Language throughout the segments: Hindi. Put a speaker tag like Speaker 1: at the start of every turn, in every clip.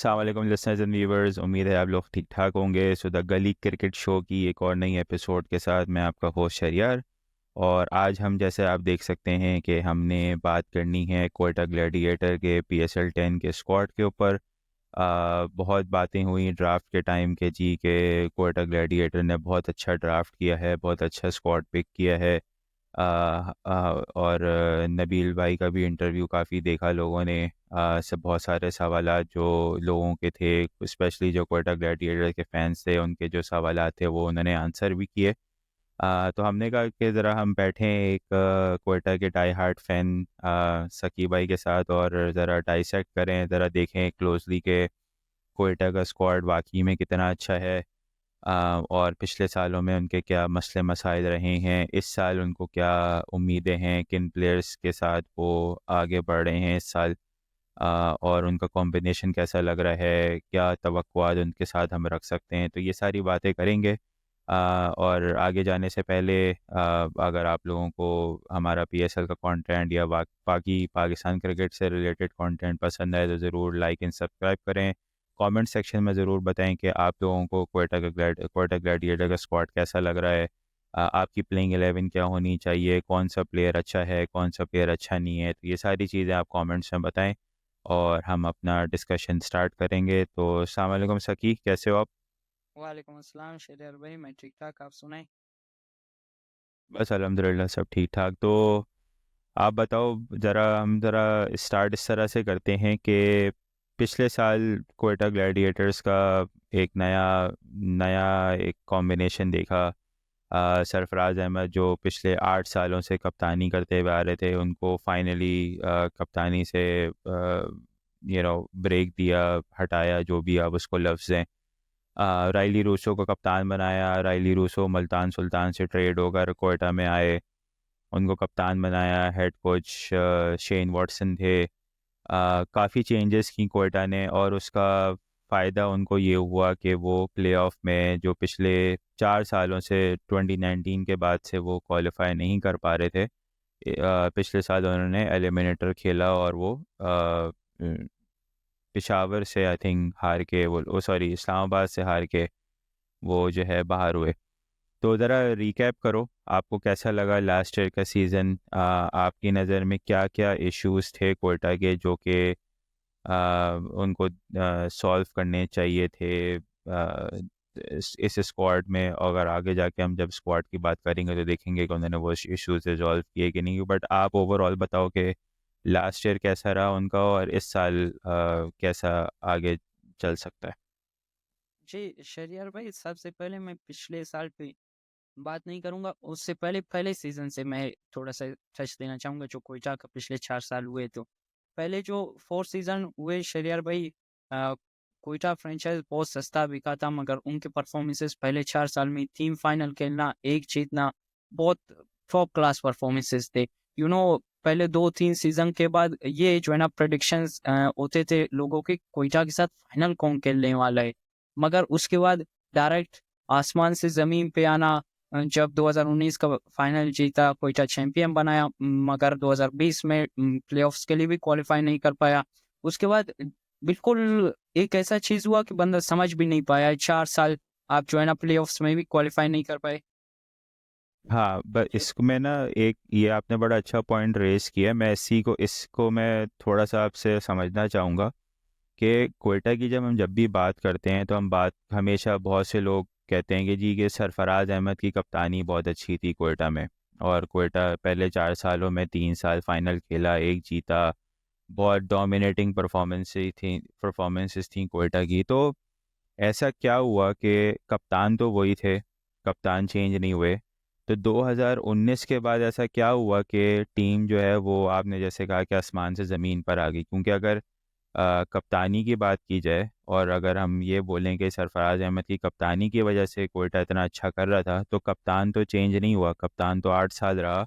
Speaker 1: अस्सलाम वालेकुम लिसनर्स एंड व्यूवर्स, उम्मीद है आप लोग ठीक ठाक होंगे। सो द गली क्रिकेट शो की एक और नई एपिसोड के साथ मैं आपका होस्ट शरियार। और आज हम जैसे आप देख सकते हैं कि हमने बात करनी है क्वेटा ग्लैडिएटर के PSL 10 के स्क्वाड के ऊपर। बहुत बातें हुई ड्राफ्ट के टाइम के जी के क्वेटा ग्लैडिएटर ने बहुत अच्छा ड्राफ्ट किया है, बहुत अच्छा स्क्वाड पिक किया है। और नबील भाई का भी इंटरव्यू काफ़ी देखा लोगों ने। सब बहुत सारे सवालात जो लोगों के थे, स्पेशली जो क्वेटा ग्लैडिएटर के फैंस थे, उनके जो सवालात थे वो उन्होंने आंसर भी किए। तो हमने कहा कि ज़रा हम बैठें एक क्वेटा के डाई हार्ट फैन सकी भाई के साथ और ज़रा डाइसेक्ट करें, ज़रा देखें क्लोजली कि क्वेटा का स्क्वाड वाकई में कितना अच्छा है। और पिछले सालों में उनके क्या मसले मसाइल रहे हैं, इस साल उनको क्या उम्मीदें हैं, किन प्लेयर्स के साथ वो आगे बढ़ रहे हैं इस साल। और उनका कॉम्बिनेशन कैसा लग रहा है, क्या तवक्कुआत उनके साथ हम रख सकते हैं, तो ये सारी बातें करेंगे। और आगे जाने से पहले अगर आप लोगों को हमारा PSL का कंटेंट या बाकी पाकिस्तान क्रिकेट से रिलेटेड कंटेंट पसंद आए तो ज़रूर लाइक एंड सब्सक्राइब करें। कमेंट सेक्शन में ज़रूर बताएं कि आप लोगों को क्वेटा ग्लैडिएटर का स्क्वाड कैसा लग रहा है। आपकी प्लेइंग 11 क्या होनी चाहिए, कौन सा प्लेयर अच्छा है, कौन सा प्लेयर अच्छा नहीं है, तो ये सारी चीज़ें आप कमेंट्स में बताएं और हम अपना डिस्कशन स्टार्ट करेंगे। तो अस्सलाम वालेकुम सकी, कैसे हो आप?
Speaker 2: वालेकुम अस्सलाम शेरियर भाई, मैं ठीक ठाक। आप सुनाएं।
Speaker 1: बस अल्हम्दुलिल्लाह सब ठीक ठाक। तो आप बताओ, ज़रा स्टार्ट इस तरह से करते हैं कि पिछले साल क्वेटा ग्लैडिएटर्स का एक नया नया एक कॉम्बिनेशन देखा। सरफराज अहमद जो पिछले 8 सालों से कप्तानी करते हुए आ रहे थे, उनको फाइनली कप्तानी से ब्रेक दिया, हटाया, जो भी आप उसको लफ्ज़ हैं। राइली रूसो को कप्तान बनाया। राइली रूसो मुल्तान सुल्तान से ट्रेड होकर कोयटा में आए, उनको कप्तान बनाया। हेड कोच शेन वॉटसन थे। काफ़ी चेंजेस की कोयटा ने और उसका फ़ायदा उनको ये हुआ कि वो प्लेऑफ में जो पिछले 4 सालों से 2019 के बाद से वो क्वालिफाई नहीं कर पा रहे थे। पिछले साल उन्होंने एलिमिनेटर खेला और वो पेशावर से आई थिंक हार के वो सॉरी इस्लामाबाद से हार के वो जो है बाहर हुए। तो ज़रा रिकैप करो, आपको कैसा लगा लास्ट ईयर का सीज़न? आपकी नज़र में क्या क्या इश्यूज थे कोयटा के जो कि उनको सॉल्व करने चाहिए थे इस स्क्वाड में? अगर आगे जाके हम जब स्क्वाड की बात करेंगे तो देखेंगे कि उन्होंने वो इश्यूज रिजॉल्व किए कि नहीं, बट आप ओवरऑल बताओ कि लास्ट ईयर कैसा रहा उनका और इस साल कैसा आगे चल सकता है।
Speaker 2: जी शेरियर भाई, सबसे पहले मैं पिछले साल पे बात नहीं करूंगा। उससे पहले पहले सीजन से मैं थोड़ा सा टच देना चाहूंगा, जो कोयटा का पिछले 4 साल हुए। तो पहले जो 4 सीजन हुए शेरियर भाई, अ, कोयटा फ्रेंचाइज बहुत सस्ता बिका था, मगर उनके परफॉर्मेंसेस पहले 4 साल में 3 फाइनल खेलना, एक जीतना, बहुत टॉप क्लास परफॉर्मेंसेस थे। पहले 2-3 सीजन के बाद ये जो है ना, प्रेडिक्शंस होते थे लोगों के, कोयटा के साथ फाइनल कौन खेलने वाला है। मगर उसके बाद डायरेक्ट आसमान से जमीन पे आना, जब 2019 का फाइनल जीता, कोयटा चैंपियन बनाया, मगर 2020 में प्लेऑफ्स के लिए भी क्वालिफाई नहीं कर पाया। उसके बाद बिल्कुल एक ऐसा चीज हुआ कि बंदा समझ भी नहीं पाया, 4 साल आप जो है ना प्लेऑफ्स में भी क्वालिफाई नहीं कर पाए।
Speaker 1: हाँ, बस
Speaker 2: जी
Speaker 1: इसको मैं ना एक ये आपने बड़ा अच्छा पॉइंट रेस किया। मैं इसको मैं थोड़ा सा आपसे समझना चाहूँगा कि कोयटा की जब भी बात करते हैं तो हम बात हमेशा बहुत से लोग कहते हैं कि जी कि सरफराज अहमद की कप्तानी बहुत अच्छी थी कोयटा में। और कोयटा पहले 4 सालों में 3 साल फाइनल खेला, एक जीता। बहुत डोमिनेटिंग परफॉर्मेंसेस थी कोयटा की। तो ऐसा क्या हुआ कि कप्तान तो वही थे, कप्तान चेंज नहीं हुए, तो 2019 के बाद ऐसा क्या हुआ कि टीम जो है वो आपने जैसे कहा कि आसमान से ज़मीन पर आ गई? क्योंकि अगर कप्तानी की बात की जाए और अगर हम ये बोलें कि सरफराज अहमद की कप्तानी की वजह से कोयटा इतना अच्छा कर रहा था, तो कप्तान तो चेंज नहीं हुआ, कप्तान तो 8 साल रहा।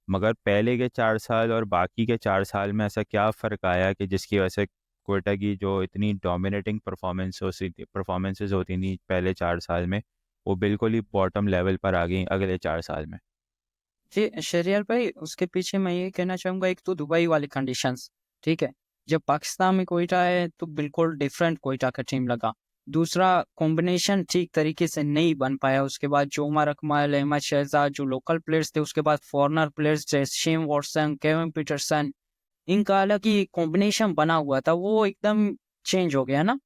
Speaker 1: मगर पहले के 4 साल और बाकी के 4 साल में ऐसा क्या फ़र्क आया कि जिसकी वजह से कोयटा की जो इतनी डोमिनेटिंग परफॉर्मेंसेज होती थी पहले 4 साल में, वो बिल्कुल ही बॉटम लेवल पर आ गई अगले 4 साल में?
Speaker 2: जी शेरियर भाई, उसके पीछे मैं ये कहना चाहूंगा, एक तो दुबई वाले कंडीशंस, ठीक है। जब पाकिस्तान में कोयटा है तो बिल्कुल डिफरेंट कोयटा का टीम लगा। दूसरा कॉम्बिनेशन ठीक तरीके से नहीं बन पाया। उसके बाद जो उमर अकमल, अहमद शहजाद जो लोकल प्लेयर्स थे, उसके बाद फॉरेनर प्लेयर्स जैसे शेन वॉटसन, केविन पीटरसन, इनका अलग ही कॉम्बिनेशन बना हुआ था, वो एकदम चेंज हो गया ना।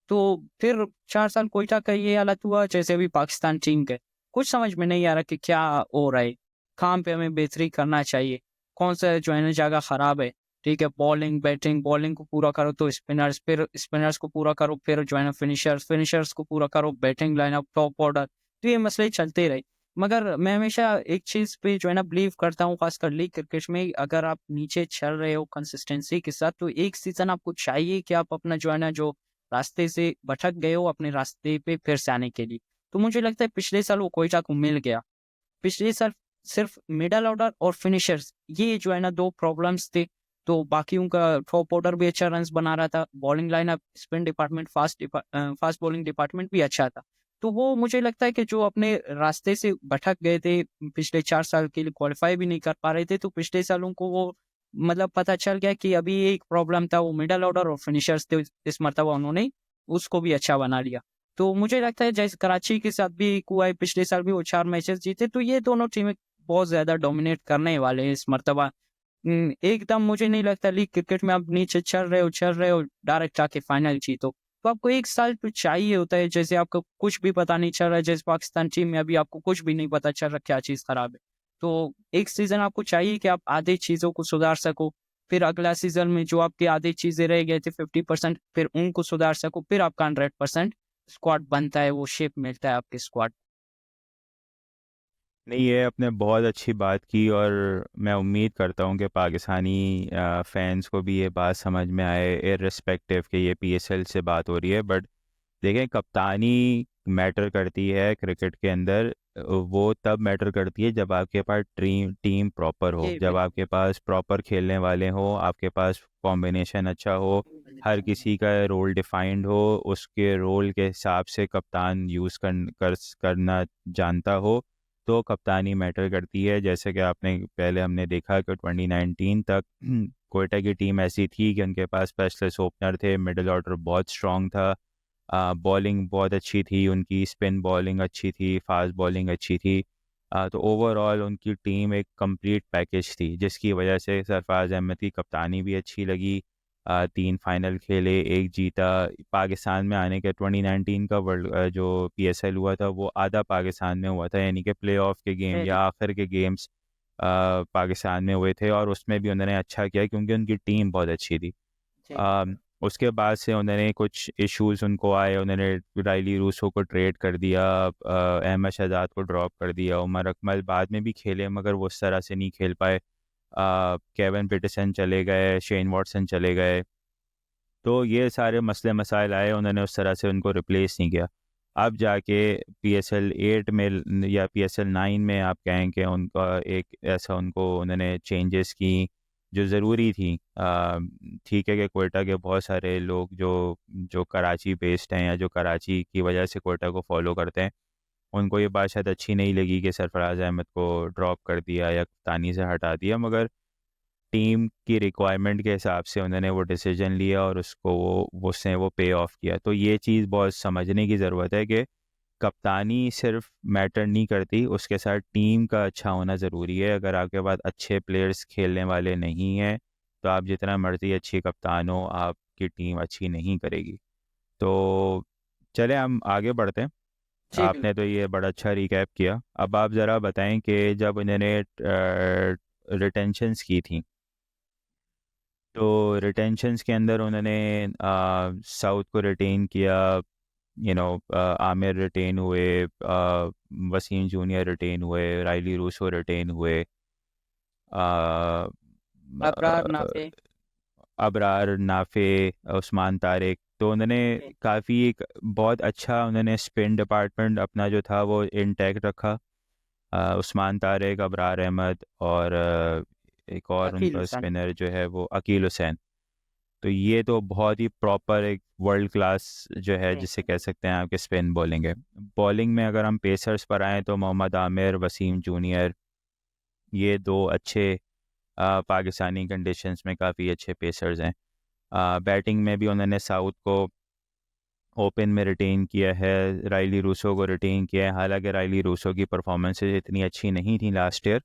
Speaker 2: तो फिर 4 साल कोयटा का ये हालत हुआ जैसे अभी पाकिस्तान टीम के। कुछ समझ में नहीं आ रहा कि क्या हो रहा है, कहाँ पे हमें बेहतरी करना चाहिए, कौन सा जो है ना जगह खराब है। ठीक है, बॉलिंग बैटिंग, बॉलिंग को पूरा करो तो स्पिनर्स, फिर स्पिनर्स को पूरा करो, फिर जो है ना फिनिशर्स, फिनिशर्स को पूरा करो, बैटिंग लाइनअप, टॉप ऑर्डर। तो ये मसले चलते रहे। मगर मैं हमेशा एक चीज पे जो है ना बिलीव करता हूँ, खासकर लीग क्रिकेट में, अगर आप नीचे चल रहे हो कंसिस्टेंसी के साथ, तो एक सीजन आपको चाहिए कि आप अपना जो है ना जो रास्ते से भटक गए हो, अपने रास्ते पे फिर से आने के लिए। तो मुझे लगता है पिछले साल वो कोयटा को मिल गया। पिछले साल सिर्फ मिडल ऑर्डर और फिनिशर्स, ये जो है ना दो प्रॉब्लम्स थे। तो बाकी उनका टॉप ऑर्डर भी अच्छा रन्स बना रहा था, bowling lineup, spin department, fast bowling department भी अच्छा था। तो वो मुझे लगता है कि जो अपने रास्ते से भटक गए थे, पिछले 4 साल के लिए क्वालिफाई भी नहीं कर पा रहे थे, तो पिछले साल उनको वो मतलब पता चल गया कि अभी एक प्रॉब्लम था, वो मिडल ऑर्डर और फिनिशर्स थे। इस मर्तबा उन्होंने उसको भी अच्छा बना लिया। तो मुझे लगता है जैसे कराची के साथ भी हुआ है, पिछले साल भी वो 4 मैचेस जीते, तो ये दोनों टीमें बहुत ज़्यादा डोमिनेट करने वाले हैं इस मर्तबा। एकदम मुझे नहीं लगता लीग क्रिकेट में आप नीचे चल रहे हो, डायरेक्ट आके फाइनल जीतो। तो आपको 1 साल तो चाहिए होता है, जैसे आपको कुछ भी पता नहीं चल रहा है, जैसे पाकिस्तान टीम में अभी आपको कुछ भी नहीं पता चल रहा क्या चीज़ खराब है। तो 1 सीज़न आपको चाहिए कि आप आधी चीज़ों को सुधार सको, फिर अगला सीज़न में जो आपकी आधी चीज़ें रह गए थे 50%, फिर उनको सुधार सको, फिर आपका 100% स्क्वाड बनता है, वो शेप मिलता है आपके स्क्वाड।
Speaker 1: नहीं, ये आपने बहुत अच्छी बात की और मैं उम्मीद करता हूँ कि पाकिस्तानी फैंस को भी ये बात समझ में आए, इर्रिस्पेक्टिव कि ये पीएसएल से बात हो रही है। बट देखें, कप्तानी मैटर करती है क्रिकेट के अंदर। वो तब मैटर करती है जब आपके पास टीम प्रॉपर हो,
Speaker 2: जी,
Speaker 1: जब
Speaker 2: बिल्कुल।
Speaker 1: आपके पास प्रॉपर खेलने वाले हो, आपके पास कॉम्बिनेशन अच्छा हो, हर किसी का रोल डिफाइंड हो, उसके रोल के हिसाब से कप्तान करना जानता हो, तो कप्तानी मैटर करती है। जैसे कि आपने पहले हमने देखा कि 2019 तक कोयटा की टीम ऐसी थी कि उनके पास स्पेशलिस्ट ओपनर थे, मिडिल ऑर्डर बहुत स्ट्रांग था, बॉलिंग बहुत अच्छी थी उनकी, स्पिन बॉलिंग अच्छी थी, फास्ट बॉलिंग अच्छी थी। तो ओवरऑल उनकी टीम एक कंप्लीट पैकेज थी, जिसकी वजह से सरफराज अहमद की कप्तानी भी अच्छी लगी। 3 फाइनल खेले, एक जीता। पाकिस्तान में आने के 2019 का जो पीएसएल हुआ था वो आधा पाकिस्तान में हुआ था, यानी कि प्ले ऑफ के गेम या
Speaker 2: बिल्कुल।
Speaker 1: आखिर के गेम्स पाकिस्तान में हुए थे, और उसमें भी उन्होंने अच्छा किया क्योंकि उनकी टीम बहुत अच्छी थी।
Speaker 2: जी,
Speaker 1: अम, उसके बाद से उन्होंने कुछ इश्यूज उनको आए, उन्होंने राइली रूसो को ट्रेड कर दिया, अहमद शहजाद को ड्रॉप कर दिया, उमर अकमल बाद में भी खेले मगर वो उस तरह से नहीं खेल पाए, केविन पीटरसन चले गए, शेन वॉटसन चले गए। तो ये सारे मसले मसाइल आए, उन्होंने उस तरह से उनको रिप्लेस नहीं किया। अब जाके PSL 8 में या PSL 9 में आप कहें कि उनका एक ऐसा उनको उन्होंने चेंजेस की जो ज़रूरी थी। ठीक है कि कोयटा के बहुत सारे लोग जो जो कराची बेस्ड हैं या जो कराची की वजह से कोयटा को फॉलो करते हैं, उनको ये बात शायद अच्छी नहीं लगी कि सरफराज अहमद को ड्रॉप कर दिया या कप्तानी से हटा दिया, मगर टीम की रिक्वायरमेंट के हिसाब से उन्होंने वो डिसीजन लिया और उसको उसने वो पे ऑफ किया। तो ये चीज़ बहुत समझने की ज़रूरत है कि कप्तानी सिर्फ मैटर नहीं करती, उसके साथ टीम का अच्छा होना ज़रूरी है। अगर आपके पास अच्छे प्लेयर्स खेलने वाले नहीं हैं तो आप जितना मर्जी अच्छी कप्तान हो, आपकी टीम अच्छी नहीं करेगी। तो चले हम आगे बढ़ते हैं।
Speaker 2: जी,
Speaker 1: आपने तो ये बड़ा अच्छा रिकैप किया। अब आप ज़रा बताएं कि जब इन्होंने रिटेंशंस की थी, तो रिटेंशंस के अंदर उन्होंने साउथ को रिटेन किया, आमिर रिटेन हुए, वसीम जूनियर रिटेन हुए, राइली रूसो रिटेन हुए, आ,
Speaker 2: अबरार नाफे।
Speaker 1: अबरार नाफे, उस्मान तारिक। तो उन्होंने
Speaker 2: जी,
Speaker 1: काफ़ी एक बहुत अच्छा उन्होंने स्पिन डिपार्टमेंट अपना जो था वो इंटैक्ट रखा। उस्मान तारिक, अबरार अहमद और एक और
Speaker 2: अकील
Speaker 1: उनका
Speaker 2: हुसैन।
Speaker 1: स्पिनर जो है वो अकील हुसैन। तो ये तो बहुत ही प्रॉपर एक वर्ल्ड क्लास जो है
Speaker 2: जी,
Speaker 1: जिसे कह सकते हैं आपके स्पिन बॉलिंग है। बॉलिंग में अगर हम पेसर्स पर आएँ तो मोहम्मद आमिर, वसीम जूनियर, ये दो अच्छे पाकिस्तानी कंडीशंस में काफ़ी अच्छे पेसर्स हैं। बैटिंग में भी उन्होंने साउथ को ओपन में रिटेन किया है, राइली रूसो को रिटेन किया है। हालांकि राइली रूसो की परफॉर्मेंसेज इतनी अच्छी नहीं थी लास्ट ईयर,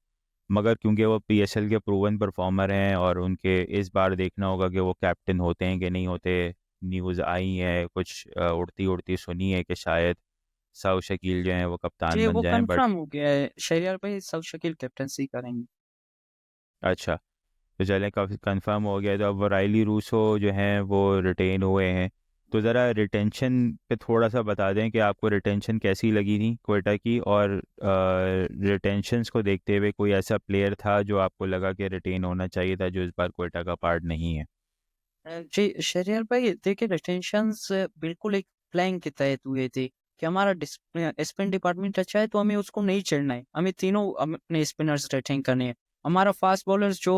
Speaker 1: मगर क्योंकि वो पीएसएल के प्रूवन परफॉर्मर हैं और उनके इस बार देखना होगा कि वो कैप्टन होते हैं कि नहीं होते। न्यूज़ आई है कुछ उड़ती उड़ती सुनी है कि शायद सऊ शकील जो हैं वो कप्तान
Speaker 2: जी
Speaker 1: बन
Speaker 2: वो
Speaker 1: जाएं, बट
Speaker 2: कंफर्म हो गया है, शहरियार भाई सऊद शकील कैप्टनसी करेंगे।
Speaker 1: अच्छा, तो चलें काफ़ी कंफर्म हो गया। तो अब वो राइली रूसो जो हैं वो रिटेन हुए हैं, तो ज़रा रिटेंशन पे थोड़ा सा बता दें कि आपको रिटेंशन कैसी लगी थी क्वेटा की, और रिटेंशंस को देखते हुए कोई ऐसा प्लेयर था जो आपको लगा कि रिटेन होना चाहिए था जो इस बार क्वेटा का पार्ट नहीं है।
Speaker 2: जी शहरियार भाई देखिए, रिटेंशंस बिल्कुल एक प्लान के तहत हुए थे कि हमारा स्पिन डिपार्टमेंट अच्छा है तो हमें उसको नहीं चढ़ना है, हमें तीनों अपने स्पिनर्स रिटेन करने हैं। हमारा फास्ट बॉलर्स जो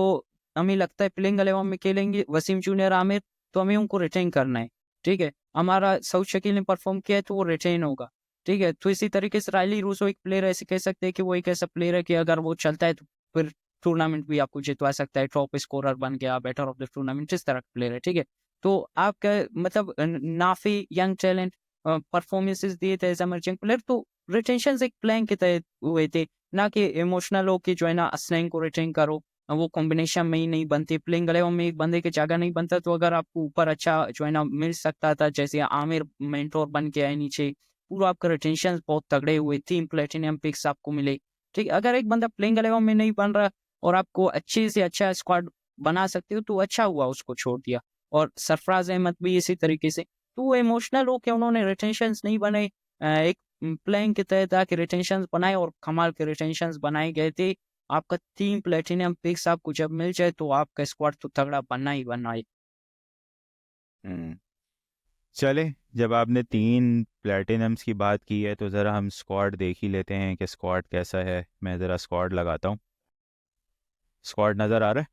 Speaker 2: हमें लगता है प्लेइंग 11 में खेलेंगे, वसीम जूनियर, आमिर, तो हमें उनको रिटेन करना है। ठीक है, हमारा सऊद शकील ने परफॉर्म किया है तो वो रिटेन होगा। ठीक है, तो इसी तरीके से रायली रूसो एक प्लेयर ऐसे कह सकते हैं कि वो एक ऐसा प्लेयर है कि अगर वो चलता है तो फिर टूर्नामेंट भी आपको जितवा सकता है, टॉप स्कोरर बन गया, बेटर ऑफ द टूर्नामेंट, इस तरह का प्लेयर है। ठीक है, तो आपका मतलब नाफी यंग टैलेंट परफॉर्मेंसेस दिए थे एज एमर्जिंग प्लेयर, तो रिटेंशन एक प्लान के तहत हुए थे, ना कि इमोशनल हो कि जो है ना असलैंग को रिटेन करो। वो कॉम्बिनेशन में ही नहीं बनती, प्लेइंग 11 में एक बंदे की जगह नहीं बनता, तो अगर आपको ऊपर अच्छा जो है ना मिल सकता था, जैसे आमिर मेंटोर बन के आए नीचे, पूरा आपका रिटेंशन बहुत तगड़े हुए, 3 प्लेटिनियम पिक्स आपको मिले। ठीक है, अगर एक बंदा प्लेइंग 11 में नहीं बन रहा और आपको अच्छे से अच्छा स्क्वाड बना सकते हो, तो अच्छा हुआ उसको छोड़ दिया। और सरफराज अहमद भी इसी तरीके से, तो वो इमोशनल हो के उन्होंने रिटेंशंस नहीं बनाए, एक प्लान के तहत आके रिटेंशंस बनाए और कमाल के रिटेंशंस बनाए गए थे। आपका 3 प्लेटिनियम पिक्स आपको जब मिल जाए तो आपका स्क्वाड तो तगड़ा बनना ही बनना है।
Speaker 1: हम्म चले, जब आपने 3 प्लेटिनम्स की बात की है तो ज़रा हम स्क्वाड देख ही लेते हैं कि स्क्वाड कैसा है। मैं ज़रा स्क्वाड लगाता हूँ। स्क्वाड नज़र आ रहा है?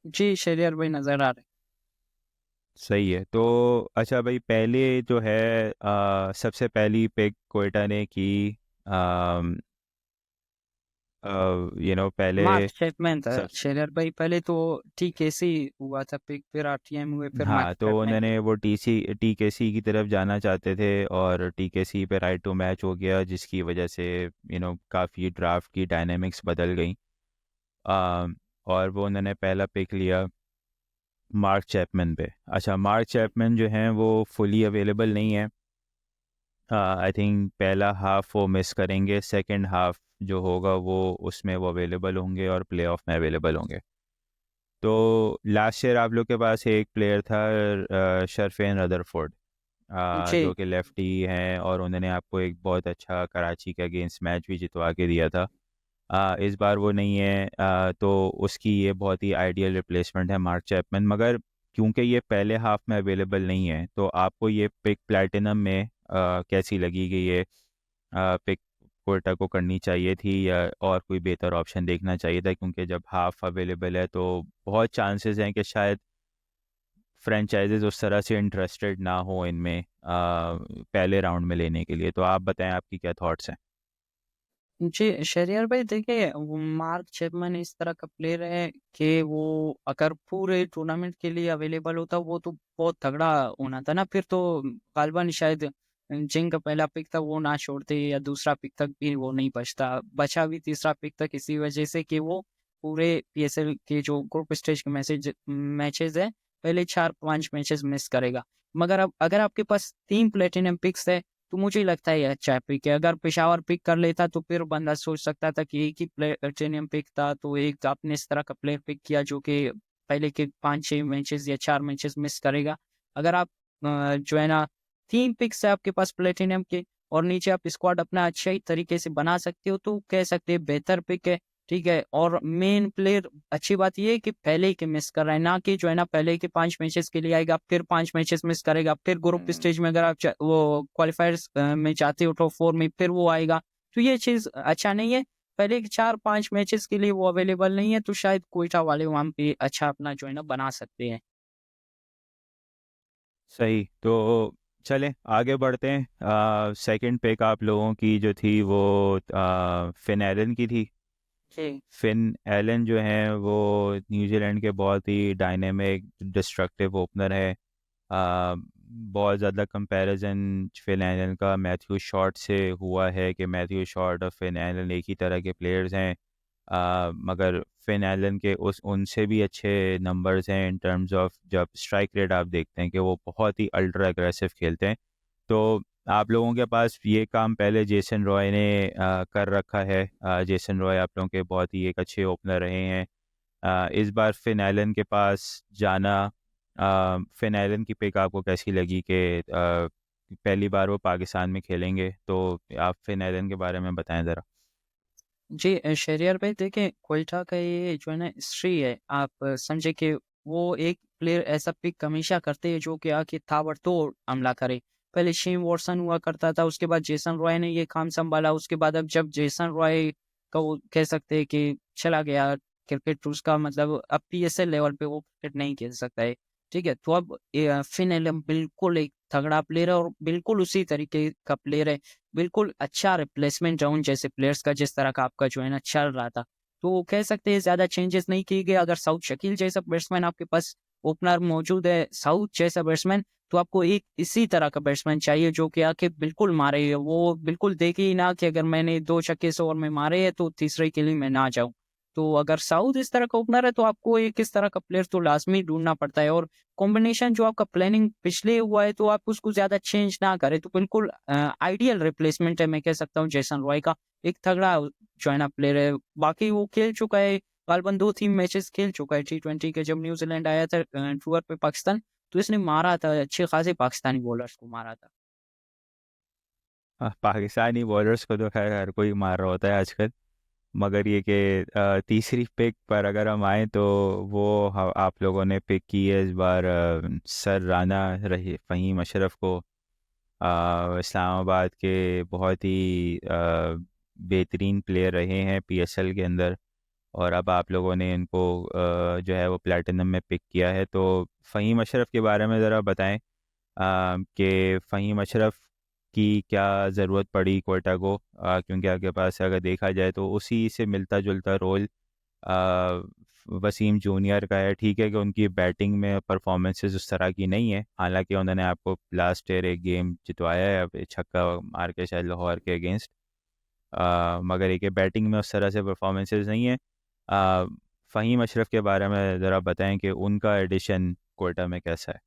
Speaker 2: जी शेरियर भाई नजर आ रहे
Speaker 1: सही है। तो अच्छा भाई, पहले जो है सबसे पहली पिक कोयटा ने की, पहले
Speaker 2: मार्क चैपमैन था।
Speaker 1: सब।
Speaker 2: शेरियर भाई पहले तो TKC हुआ था पिक, फिर RTM हुए, फिर मार्क
Speaker 1: हाँ, तो
Speaker 2: चैपमैन।
Speaker 1: उन्होंने वो टीकेसी की तरफ जाना चाहते थे और टीकेसी पे राइट टू मैच हो गया, जिसकी वजह से काफ़ी ड्राफ्ट की डायनेमिक्स बदल गई। और वो उन्होंने पहला पिक लिया मार्क चैपमैन पे। अच्छा, मार्क चैपमैन जो हैं वो फुली अवेलेबल नहीं है। आई थिंक पहला हाफ वो मिस करेंगे, सेकंड हाफ जो होगा वो उसमें वो अवेलेबल होंगे और प्लेऑफ में अवेलेबल होंगे। तो लास्ट ईयर आप लोग के पास एक प्लेयर था शरफेन रदरफोर्ड, जो
Speaker 2: जी
Speaker 1: कि लेफ्टी हैं, और उन्होंने आपको एक बहुत अच्छा कराची के अगेंस्ट मैच भी जितवा के दिया था। इस बार वो नहीं है, तो उसकी ये बहुत ही आइडियल रिप्लेसमेंट है मार्क चैपमैन। मगर क्योंकि ये पहले हाफ में अवेलेबल नहीं है, तो आपको ये पिक प्लैटिनम में कैसी लगी कि ये पिक कोयटा को करनी चाहिए थी या और कोई बेहतर ऑप्शन देखना चाहिए था? क्योंकि जब हाफ अवेलेबल है तो बहुत चांसेस हैं कि शायद फ्रेंचाइजेज उस तरह से इंटरेस्टेड ना हो इनमें पहले राउंड में लेने के लिए। तो आप बताएं, आपकी क्या थॉट्स हैं?
Speaker 2: जी शहरियार भाई देखिए, वो मार्क चैपमैन इस तरह का प्लेयर है कि वो अगर पूरे टूर्नामेंट के लिए अवेलेबल होता वो तो बहुत तगड़ा होना था ना, फिर तो गालबा शायद जिंग का पहला पिक था वो ना छोड़ते, या दूसरा पिक तक भी वो नहीं बचता, बचा भी तीसरा पिक तक इसी वजह से कि वो पूरे PSL के जो ग्रुप स्टेज के मैचेस है, पहले 4-5 मैचेस मिस करेगा। मगर अब अगर आपके पास 3 प्लेटिनम पिक्स है तो मुझे लगता है ये अच्छा है पिक है। अगर पेशावर पिक कर लेता तो फिर बंदा सोच सकता था कि एक ही प्लेटिनियम पिक था, तो एक आपने इस तरह का प्लेयर पिक किया जो कि पहले के 5-6 मैचेस या 4 मैचेस मिस करेगा। अगर आप जो है ना 3 पिक्स है आपके पास प्लेटिनियम के और नीचे आप स्क्वाड अपना अच्छे ही तरीके से बना सकते हो, तो कह सकते हैं बेहतर पिक है। ठीक है, और मेन प्लेयर अच्छी बात ये है कि पहले ही के मिस कर रहा है, ना कि जो है ना पहले के 5 मैचेस के लिए आएगा फिर 5 मैचेस मिस करेगा, फिर ग्रुप
Speaker 1: हम्म,
Speaker 2: स्टेज में अगर आप वो क्वालिफायर्स में चाहते हो टॉप 4 में फिर वो आएगा, तो ये चीज अच्छा नहीं है। पहले के 4-5 मैचेस के लिए वो अवेलेबल नहीं है, तो शायद कोयटा वाले वहां पे अच्छा अपना जो है ना बना सकते हैं।
Speaker 1: सही। तो चलें आगे बढ़ते हैं। सेकंड पिक आप लोगों की जो थी वो फिन एलन की थी।
Speaker 2: जी
Speaker 1: फिन एलन जो हैं वो न्यूजीलैंड के बहुत ही डायनेमिक डिस्ट्रक्टिव ओपनर है। बहुत ज़्यादा कंपैरिजन फिन एलन का मैथ्यू शॉर्ट से हुआ है कि मैथ्यू शॉर्ट और फिन एलन एक ही तरह के प्लेयर्स हैं। मगर फिन एलन के उस उनसे भी अच्छे नंबर्स हैं इन टर्म्स ऑफ जब स्ट्राइक रेट आप देखते हैं कि वो बहुत ही अल्ट्रा एग्रेसिव खेलते हैं। तो आप लोगों के पास ये काम पहले जेसन रॉय ने कर रखा है। जेसन रॉय आप लोगों के बहुत ही एक अच्छे ओपनर रहे हैं। इस बार फिन एलन के पास जाना, फिन एलन की पिक आपको कैसी लगी कि पहली बार वो पाकिस्तान में खेलेंगे, तो आप फिन एलन के बारे में बताएं ज़रा।
Speaker 2: जी शहरियार भाई देखें, क्वेटा का ये जो है ना हिस्ट्री है, आप समझे कि वो एक प्लेयर ऐसा पिक हमेशा करते हैं जो कि आके ताबड़तोड़ हमला करे। पहले शेन वॉटसन हुआ करता था, उसके बाद जेसन रॉय ने ये काम संभाला, उसके बाद अब जब जेसन रॉय का वो कह सकते हैं कि चला गया क्रिकेट, तो उसका मतलब अब पीएसएल लेवल पे वो क्रिकेट नहीं खेल सकता है। ठीक है, तो अब फिन एलन बिल्कुल एक तगड़ा प्लेयर है और बिल्कुल उसी तरीके का प्लेयर है। बिल्कुल अच्छा रिप्लेसमेंट है उन जैसे प्लेयर्स का, जिस तरह का आपका जो है ना चल रहा था। तो कह सकते हैं ज़्यादा चेंजेस नहीं किए गए। अगर साउथ शकील जैसा बैट्समैन आपके पास ओपनर मौजूद है, साउथ जैसा बैट्समैन, तो आपको एक इसी तरह का बैट्समैन चाहिए जो कि आके बिल्कुल मारे। वो बिल्कुल देखे ही ना कि अगर मैंने 2 छक्के 100 ओवर में मारे हैं तो तीसरे के लिए मैं ना जाऊँ। तो अगर साउथ इस तरह का ओपनर है तो आपको एक इस तरह का प्लेयर तो लाज़मी ढूँढना पड़ता है, और कॉम्बिनेशन जो आपका प्लानिंग पिछले हुआ है तो आप उसको ज़्यादा चेंज ना करें, तो बिल्कुल आइडियल रिप्लेसमेंट है मैं कह सकता हूँ जेसन रॉय का। एक तगड़ा जो है ना प्लेयर है। बाकी वो खेल चुका है, गालबन 2-3 मैचेस खेल चुका है टी20 के। जब न्यूज़ीलैंड आया था टूर पे पाकिस्तान, तो इसने मारा था, अच्छे खासे पाकिस्तानी बॉलर्स को मारा था।
Speaker 1: पाकिस्तानी बॉलर्स को तो खैर हर कोई मार रहा होता है आजकल। मगर ये कि तीसरी पिक पर अगर हम आए तो वो आप लोगों ने पिक की है इस बार सर राना रही फ़हीम अशरफ को। इस्लामाबाद के बहुत ही बेहतरीन प्लेयर रहे हैं पीएसएल के अंदर, और अब आप लोगों ने इनको जो है वो प्लेटिनम में पिक किया है। तो फ़हीम अशरफ के बारे में ज़रा बताएं कि फ़हीम अशरफ की क्या ज़रूरत पड़ी कोयटा को, क्योंकि आपके पास अगर देखा जाए तो उसी से मिलता जुलता रोल आ, वसीम जूनियर का है। ठीक है कि उनकी बैटिंग में परफॉर्मेंसेस उस तरह की नहीं है, हालांकि उन्होंने आपको लास्ट ईयर एक गेम जितवाया है अब छक्का मार के शायद लाहौर के अगेंस्ट। मगर एक बैटिंग में उस तरह से परफॉर्मेंसेस नहीं है। आ, फ़हीम अशरफ के बारे में ज़रा बताएं कि उनका एडिशन कोयटा में कैसा है।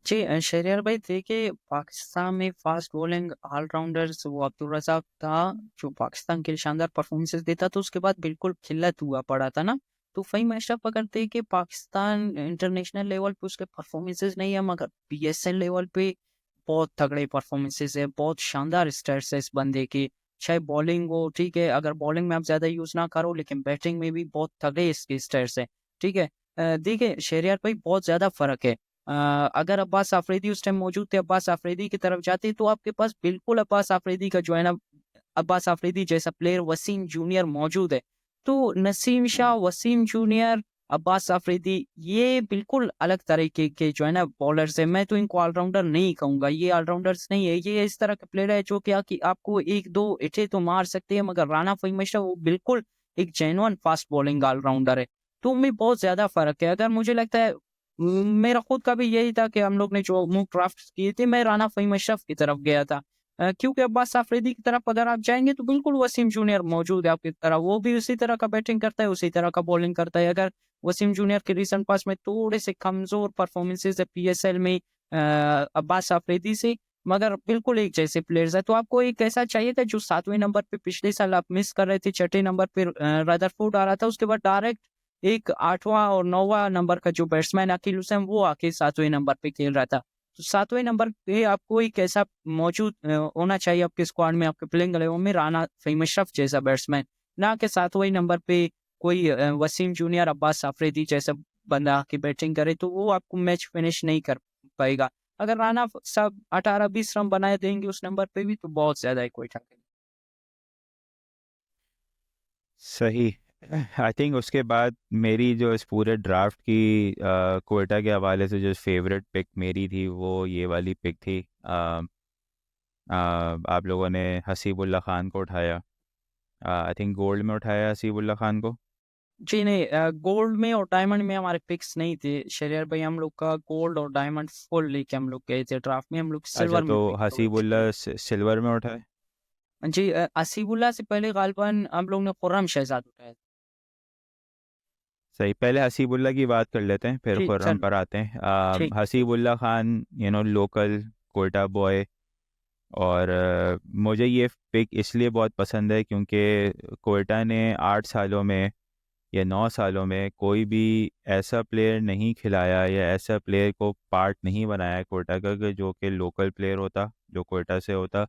Speaker 2: जी शहरियार भाई देखिए, पाकिस्तान में फास्ट बॉलिंग ऑलराउंडर्स वो अब्दुल रज़ाक था, जो पाकिस्तान के लिए शानदार परफॉर्मेंसेस देता, तो उसके बाद बिल्कुल खिल्लत हुआ पड़ा था ना। तो फ़हीम अशरफ अगर देखे, पाकिस्तान इंटरनेशनल लेवल पे उसके परफॉर्मेंसेस नहीं है, मगर पीएसएल लेवल पे बहुत तगड़े परफॉर्मेंसेस है, बहुत शानदार स्टैट्स है इस बंदे के। चाहे बॉलिंग हो, ठीक है, अगर बॉलिंग में आप ज़्यादा यूज़ ना करो, लेकिन बैटिंग में भी बहुत तगड़े इसके स्टैट्स है। ठीक है, देखिए शहरियार भाई बहुत ज़्यादा फ़र्क है। अगर अब्बास आफरीदी उस टाइम मौजूद थे, अब्बास आफरीदी की तरफ जाते, तो आपके पास बिल्कुल अब्बास आफरीदी का जो है ना, अब्बास आफरीदी जैसा प्लेयर वसीम जूनियर मौजूद है। तो नसीम शाह, वसीम जूनियर, अब्बास आफरीदी, ये बिल्कुल अलग तरीके के जो है ना बॉलर्स हैं। मैं तो इनको ऑलराउंडर नहीं कहूँगा, ये ऑलराउंडर्स नहीं है। ये इस तरह का प्लेयर है जो क्या कि आपको 1-2 हिट्टे तो मार सकते हैं, मगर राना फ़हीम अशरफ वो बिल्कुल एक जेन्युइन फास्ट बॉलिंग ऑलराउंडर है। तो उनमें बहुत ज़्यादा फ़र्क है। अगर मुझे लगता है, मेरा खुद का भी यही था कि हम लोग ने जो मॉक ड्राफ्ट्स किए थे, मैं राना फ़हीम अशरफ की तरफ गया था। क्योंकि अब्बास आफरीदी की तरफ अगर आप जाएँगे तो बिल्कुल वसीम जूनियर मौजूद है आपकी तरह, वो भी उसी तरह का बैटिंग करता है, उसी तरह का बॉलिंग करता है। अगर वसीम जूनियर के रीसेंट पास में थोड़े से कमज़ोर परफॉर्मेंसेज़ है पीएसएल में अब्बास आफरीदी से, मगर बिल्कुल एक जैसे प्लेयर्स हैं। तो आपको एक ऐसा चाहिए था जो 7वें नंबर पे पिछले साल आप मिस कर रहे थे, छठे नंबर पे रदरफोर्ड आ रहा था, उसके बाद डायरेक्ट एक 8वां और 9वां नंबर का जो बैट्समैन अकील हुसैन, वो आके 7वें नंबर पे खेल रहा था। तो 7वें नंबर पे आपको एक ऐसा मौजूद होना चाहिए आपके स्क्वाड में, आपके प्लेइंग 11 में, राना फ़हीम अशरफ जैसा बैट्समैन, ना कि 7वें नंबर पे कोई वसीम जूनियर, अब्बास आफरीदी जैसा बंदा आके बैटिंग करे, तो वो आपको मैच फिनिश नहीं कर पाएगा। अगर राना साहब 18-20 रन बनाए देंगे उस नंबर पे भी, तो बहुत ज़्यादा है कोई ठग।
Speaker 1: सही। आई थिंक उसके बाद मेरी जो इस पूरे ड्राफ्ट की कोयटा के हवाले से जो फेवरेट पिक मेरी थी वो ये वाली पिक थी। आप लोगों ने हसीबुल्ला ख़ान को उठाया। आई थिंक गोल्ड में उठाया है हसीबुल्ला खान को।
Speaker 2: जी नहीं, गोल्ड में और डायमंड में हमारे पिक्स नहीं थे शरियार भाई। हम लोग का गोल्ड और डायमंड फुल लेके हम लोग गए थे ड्राफ्ट में। हम लोग
Speaker 1: अच्छा,
Speaker 2: सिल्वर
Speaker 1: तो
Speaker 2: में पिक कवर
Speaker 1: हसीबुल्ला
Speaker 2: किए।
Speaker 1: सिल्वर में उठाए।
Speaker 2: जी, असीबुल्ला से पहले गालिबन हम लोग ने खुर्रम शहजाद उठाया था।
Speaker 1: सही, पहले हसीबुल्ला की बात कर लेते हैं फिर
Speaker 2: जी
Speaker 1: खुर्रम
Speaker 2: चलो।
Speaker 1: पर आते हैं।
Speaker 2: ठीक ठीक।
Speaker 1: Hasibullah Khan local Quetta boy. और मुझे ये पिक इसलिए बहुत पसंद है क्योंकि कोयटा ने 8 सालों में या 9 सालों में कोई भी ऐसा प्लेयर नहीं खिलाया या ऐसा प्लेयर को पार्ट नहीं बनाया कोयटा का कि जो कि लोकल प्लेयर होता, जो कोयटा से होता।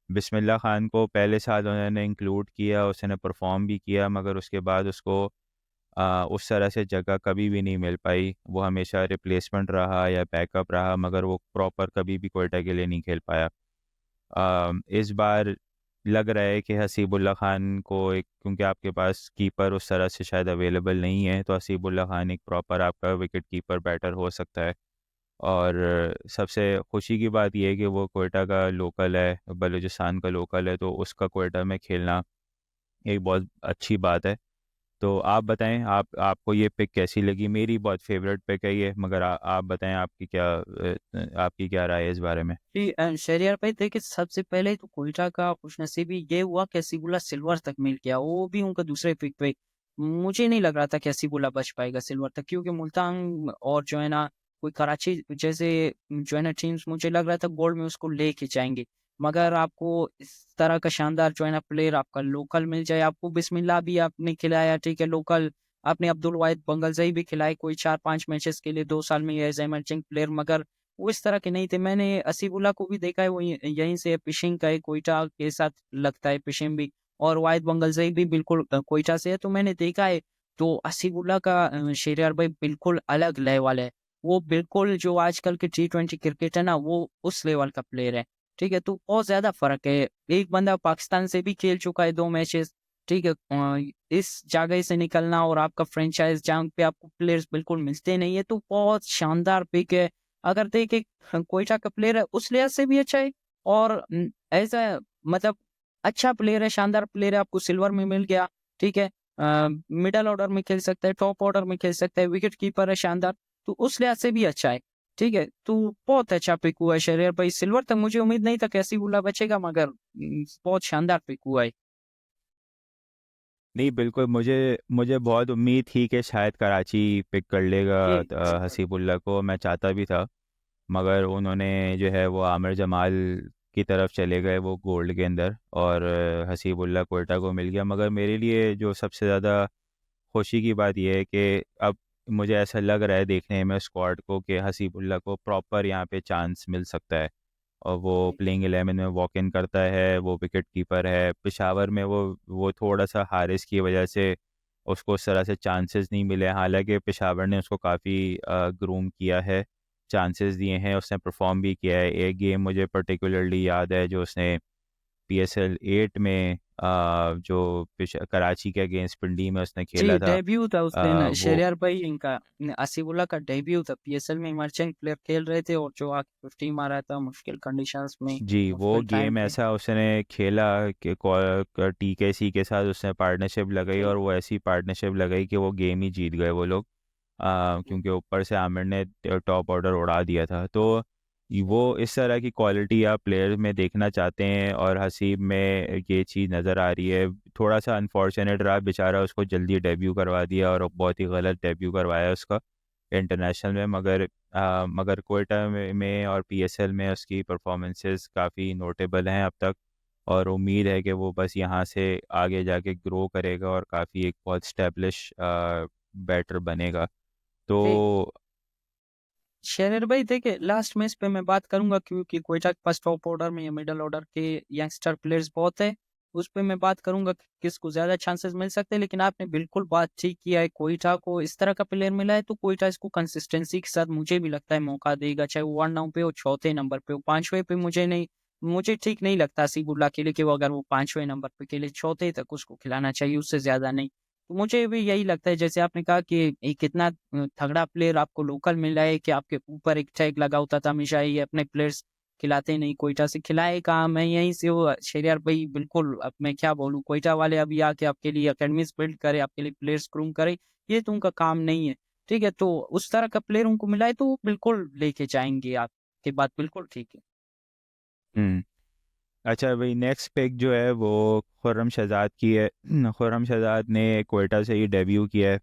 Speaker 1: बिस्मिल्लाह खान को पहले साल उन्होंने इंक्लूड किया, उसने परफॉर्म भी किया, मगर उसके बाद उसको उस तरह से जगह कभी भी नहीं मिल पाई। वो हमेशा रिप्लेसमेंट रहा या बैकअप रहा, मगर वो प्रॉपर कभी भी कोयटा के लिए नहीं खेल पाया। इस बार लग रहा है कि हसीबुल्ला खान को एक, क्योंकि आपके पास कीपर उस तरह से शायद अवेलेबल नहीं है, तो हसीबुल्ला खान एक प्रॉपर आपका विकेट कीपर बैटर हो सकता है। और सबसे खुशी की बात यह है कि वो कोयटा का लोकल है, बलूचिस्तान का लोकल है, तो उसका कोयटा में खेलना एक बहुत अच्छी बात है। तो आप बताएं, आपको ये पिक कैसी लगी? मेरी बहुत फेवरेट पिक है ये, मगर आप बताएं आपकी क्या राय है इस बारे में।
Speaker 2: जी, शहरियार भाई देखिए, सबसे पहले तो कोयटा का खुशनसीबी ये हुआ कि हसीबुल्ला सिल्वर तक मिल गया, वो भी उनका दूसरे पिक पे। मुझे नहीं लग रहा था कि हसीबुल्ला बच पाएगा सिल्वर तक, क्योंकि मुल्तान और जो है ना, कोई कराची जैसे जो है ना टीम्स, मुझे लग रहा था गोल्ड में उसको लेके जाएंगे। मगर आपको इस तरह का शानदार जो है ना प्लेयर आपका लोकल मिल जाए, आपको बिस्मिल्लाह भी आपने खिलाया, ठीक है लोकल। आपने अब्दुल वाहिद बंगलजई भी खिलाए कोई 4-5 मैचेस के लिए 2 साल में एज इमर्जिंग प्लेयर, मगर वो इस तरह के नहीं थे। मैंने असीबुल्ला को भी देखा है, वो यहीं से पिशिंग का है, कोयटा के साथ लगता है पिशिंग भी। और वाहिद बंगलजई भी बिल्कुल कोयटा से है, तो मैंने देखा है। तो असीबुल्ला का शेरियार भाई बिल्कुल अलग लेवल है। वो बिल्कुल जो आजकल के T20 क्रिकेट है ना, वो उस लेवल का प्लेयर है। ठीक है, तो बहुत ज्यादा फर्क है। एक बंदा पाकिस्तान से भी खेल चुका है 2 मैचेस। ठीक है, इस जगह से निकलना और आपका फ्रेंचाइज जहाँ पे आपको प्लेयर्स बिल्कुल मिलते नहीं है, तो बहुत शानदार पिक है। अगर देखे कोयटा का प्लेयर है उस लिहाज से भी अच्छा है। और एज अ मतलब अच्छा प्लेयर है, शानदार प्लेयर है, आपको सिल्वर में मिल गया। ठीक है, मिडल ऑर्डर में खेल सकता है, टॉप ऑर्डर में खेल सकता है, विकेट कीपर है शानदार, तो उस लिहाज से भी अच्छा है। ठीक है, तो बहुत अच्छा पिक हुआ है शरीर भाई। सिल्वर तक मुझे उम्मीद नहीं था कैसी बुला बचेगा, मगर बहुत शानदार पिक हुआ है।
Speaker 1: नहीं, बिल्कुल, मुझे मुझे बहुत उम्मीद थी कि शायद कराची पिक कर लेगा
Speaker 2: जी
Speaker 1: हसीबुल्ला को, मैं चाहता भी था। मगर उन्होंने जो है वो आमिर जमाल की तरफ चले गए वो गोल्ड के अंदर, और हसीबुल्ला कोयटा को मिल गया। मगर मेरे लिए जो सबसे ज़्यादा खुशी की बात यह है कि अब मुझे ऐसा लग रहा है देखने में स्क्वाड को कि हसीबुल्ला को प्रॉपर यहाँ पे चांस मिल सकता है। और वो प्लेइंग 11 में वॉक इन करता है, वो विकेट कीपर है। पेशावर में वो थोड़ा सा हारिस की वजह से उसको उस तरह से चांसेस नहीं मिले, हालांकि पेशावर ने उसको काफ़ी ग्रूम किया है, चांसेस दिए हैं, उसने परफॉर्म भी किया है। एक गेम मुझे पर्टिकुलरली याद है जो उसने PSL 8 में जो कराची के अगेंस्ट पिंडी में उसने खेला
Speaker 2: जी,
Speaker 1: था।
Speaker 2: डेब्यू था उस दिन
Speaker 1: वो
Speaker 2: शहरयार भाई इनका। असीबुल्ला का डेब्यू था, पीएसएल में मर्चेंट प्लेयर खेल रहे थे और जो आके 50 मारा था मुश्किल कंडीशंस में,
Speaker 1: जी, वो
Speaker 2: मुश्किल टाइम
Speaker 1: गेम
Speaker 2: पे।
Speaker 1: ऐसा उसने खेला कि TKC के साथ उसने पार्टनरशिप लगाई,
Speaker 2: जी
Speaker 1: और वो ऐसी पार्टनरशिप लगाई कि वो गेम ही जीत गए वो लोग। क्योंकि ऊपर से आमिर ने टॉप ऑर्डर उड़ा दिया था। तो वो इस तरह की क्वालिटी आप प्लेयर में देखना चाहते हैं, और हसीब में ये चीज़ नज़र आ रही है। थोड़ा सा अनफॉर्चुनेट रहा बेचारा, उसको जल्दी डेब्यू करवा दिया और बहुत ही गलत डेब्यू करवाया उसका इंटरनेशनल में। मगर कोयटा में और PSL में उसकी परफॉर्मेंसेस काफ़ी नोटेबल हैं अब तक, और उम्मीद है कि वो बस यहाँ से आगे जाके ग्रो करेगा और काफ़ी एक बहुत स्टैब्लिश बैटर बनेगा।
Speaker 2: जी।
Speaker 1: तो
Speaker 2: शेरर भाई देखिए, लास्ट मैच पे मैं बात करूंगा, क्योंकि कोयटा के पास टॉप ऑर्डर में या मिडल ऑर्डर के यंगस्टर प्लेयर्स बहुत है। उस पे मैं बात करूंगा कि किसको ज्यादा चांसेस मिल सकते हैं। लेकिन आपने बिल्कुल बात ठीक किया है, कोयटा को इस तरह का प्लेयर मिला है, तो कोयटा इसको कंसिस्टेंसी के साथ मुझे भी लगता है मौका देगा, चाहे वो 1 नंबर पे हो, चौथे नंबर पे हो, पांचवें पे मुझे ठीक नहीं लगता सीबुल्ला के लिए कि वो अगर वो 5वें नंबर पे खेले, चौथे तक उसको खिलाना चाहिए, उससे ज्यादा नहीं। तो मुझे भी यही लगता है, जैसे आपने कहा कि एक इतना तगड़ा प्लेयर आपको लोकल मिला है कि आपके ऊपर एक टैग लगा होता था हमेशा, ये अपने प्लेयर्स खिलाते नहीं, कोयटा से खिलाए कहाँ, मैं यहीं से वो शेरियार भाई बिल्कुल, अब मैं क्या बोलूँ, कोयटा वाले अभी आके आपके लिए अकेडमीज बिल्ड करे, आपके लिए प्लेयर्स ग्रूम करे, ये तो उनका काम नहीं है। ठीक है, तो उस तरह का प्लेयर उनको मिला है तो वो बिल्कुल लेके जाएंगे, आपकी बात बिल्कुल ठीक है।
Speaker 1: हम्म। अच्छा भाई, नेक्स्ट पिक जो है वो खुर्रम शहजाद की है। खुर्रम शहजाद ने कोयटा से ही डेब्यू किया है।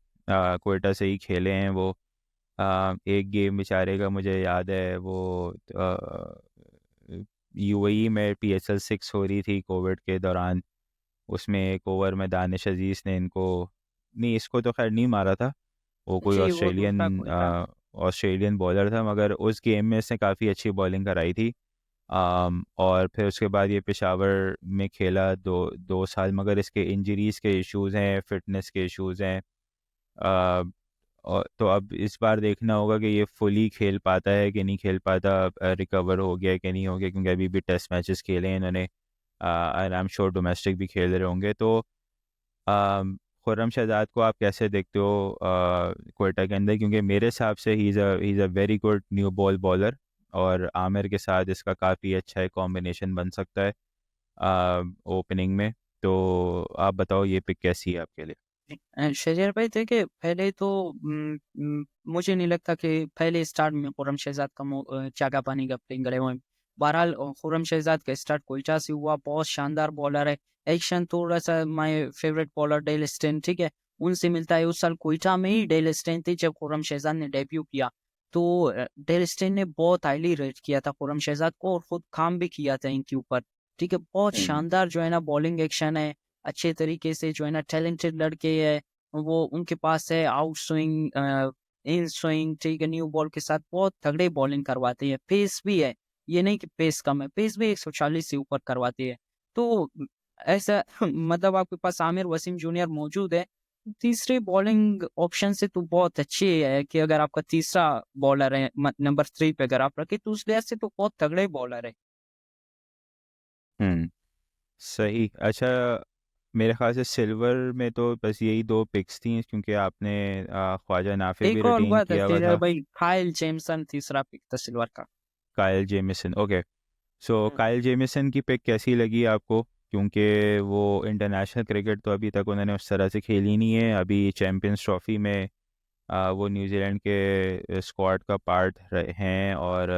Speaker 1: कोयटा से ही खेले हैं वो। एक गेम बेचारे का मुझे याद है, वो यूएई में PSL 6 हो रही थी कोविड के दौरान। उसमें एक ओवर में दानिश अजीज ने इनको, नहीं इसको तो खैर नहीं मारा था, वो कोई
Speaker 2: जी, वो दूसरा
Speaker 1: ऑस्ट्रेलियन
Speaker 2: कोई था।
Speaker 1: ऑस्ट्रेलियन बॉलर था, मगर उस गेम में इसने काफ़ी अच्छी बॉलिंग कराई थी। और फिर उसके बाद ये पेशावर में खेला 2 साल, मगर इसके इंजरीज के इश्यूज हैं, फिटनेस के इश्यूज हैं। आ, और तो अब इस बार देखना होगा कि ये फुली खेल पाता है कि नहीं खेल पाता, रिकवर हो गया कि नहीं हो गया, क्योंकि अभी भी टेस्ट मैचेस खेले हैं इन्होंने। आई एम श्योर डोमेस्टिक भी खेल रहे होंगे। तो खुर्रम शहजाद को आप कैसे देखते हो कोयटा के अंदर? क्योंकि मेरे हिसाब से he is a very good new ball bowler, और आमिर के साथ इसका काफ़ी अच्छा एक कॉम्बिनेशन बन सकता है ओपनिंग में। तो आप बताओ ये पिक कैसी है आपके लिए?
Speaker 2: शजर भाई देखिए, पहले तो मुझे नहीं लगता कि पहले स्टार्ट में खुर्रम शहजाद का चाका पानी का प्लेइंग करे हुए। बहरहाल खुर्रम शहजाद का स्टार्ट कोयटा से हुआ, बहुत शानदार बॉलर है। एक्शन थोड़ा सा, my favourite bowler Dale Steyn, ठीक है, उनसे मिलता है। उस साल कोयटा में ही डेल स्टेन थे जब खुर्रम शहजाद ने डेब्यू किया। तो डेल स्टेन ने बहुत हाईली रेट किया था खुर्रम शहजाद को, और खुद काम भी किया था इनके ऊपर। ठीक है, बहुत
Speaker 1: हम्म।
Speaker 2: शानदार जो है ना बॉलिंग एक्शन है, अच्छे तरीके से जो है ना टैलेंटेड लड़के है वो उनके पास है। आउट स्विंग, इन स्विंग, ठीक है, न्यू बॉल के साथ बहुत तगड़े बॉलिंग करवाते हैं। पेस भी है, ये नहीं कि पेस कम है, पेस भी 140 से ऊपर करवाती है। तो ऐसा मतलब आपके पास आमिर वसीम जूनियर मौजूद है तीसरे बॉलिंग ऑप्शन से, तो बहुत अच्छी है कि अगर आपका तीसरा बॉलर है नंबर 3 पे अगर आप रखे, तो उस लिहाज से तो बहुत तगड़े बॉलर है।
Speaker 1: हम्म। सही। अच्छा, मेरे ख्याल से सिल्वर में तो बस यही 2 पिक्स थी, क्योंकि आपने ख्वाजा नाफे भी
Speaker 2: एक और
Speaker 1: रिटेन
Speaker 2: हुआ था
Speaker 1: किया हुआ
Speaker 2: तेरा
Speaker 1: था।
Speaker 2: भाई, काइल जेमसन तीसरा पिक था सिल्वर का।
Speaker 1: कायल जेमिसन, ओके। सो
Speaker 2: हम्म।
Speaker 1: कायल जेमिसन की पिक कैसी लगी आपको? क्योंकि वो इंटरनेशनल क्रिकेट तो अभी तक उन्होंने उस तरह से खेली नहीं है। अभी चैम्पियंस ट्रॉफी में वो न्यूजीलैंड के स्क्वाड का पार्ट हैं, और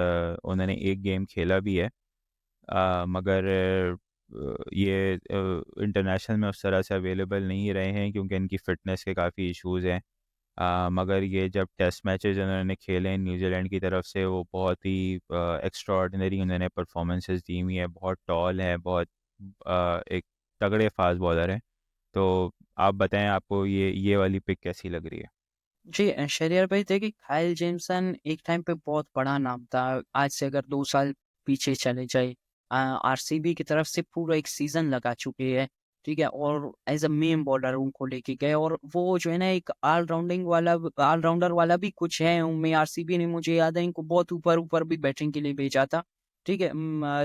Speaker 1: उन्होंने एक गेम खेला भी है। मगर ये इंटरनेशनल में उस तरह से अवेलेबल नहीं रहे हैं, क्योंकि इनकी फ़िटनेस के काफ़ी इश्यूज़ हैं। मगर ये जब टेस्ट मैचेस उन्होंने खेले हैं न्यूजीलैंड की तरफ से, वो बहुत ही एक्स्ट्रा ऑर्डिनरी उन्होंने परफॉर्मेंसेस दी हुई हैं। बहुत टॉल है, बहुत एक तगड़े फास्ट बॉलर हैं। तो आप बताएं, आपको ये वाली पिक कैसी लग रही है?
Speaker 2: जी, शरियर भाई देखिए, काइल जेमसन एक टाइम पे बहुत बड़ा नाम था। आज से अगर 2 साल पीछे चले जाए, आरसीबी की तरफ से पूरा एक सीजन लगा चुके हैं, ठीक है, और एज अ मेन बॉलर उनको लेके गए, और वो जो है ना एक ऑलराउंडर वाला भी कुछ है उनमें। आरसीबी ने, मुझे याद है, इनको बहुत ऊपर ऊपर भी बैटिंग के लिए भेजा था। ठीक है,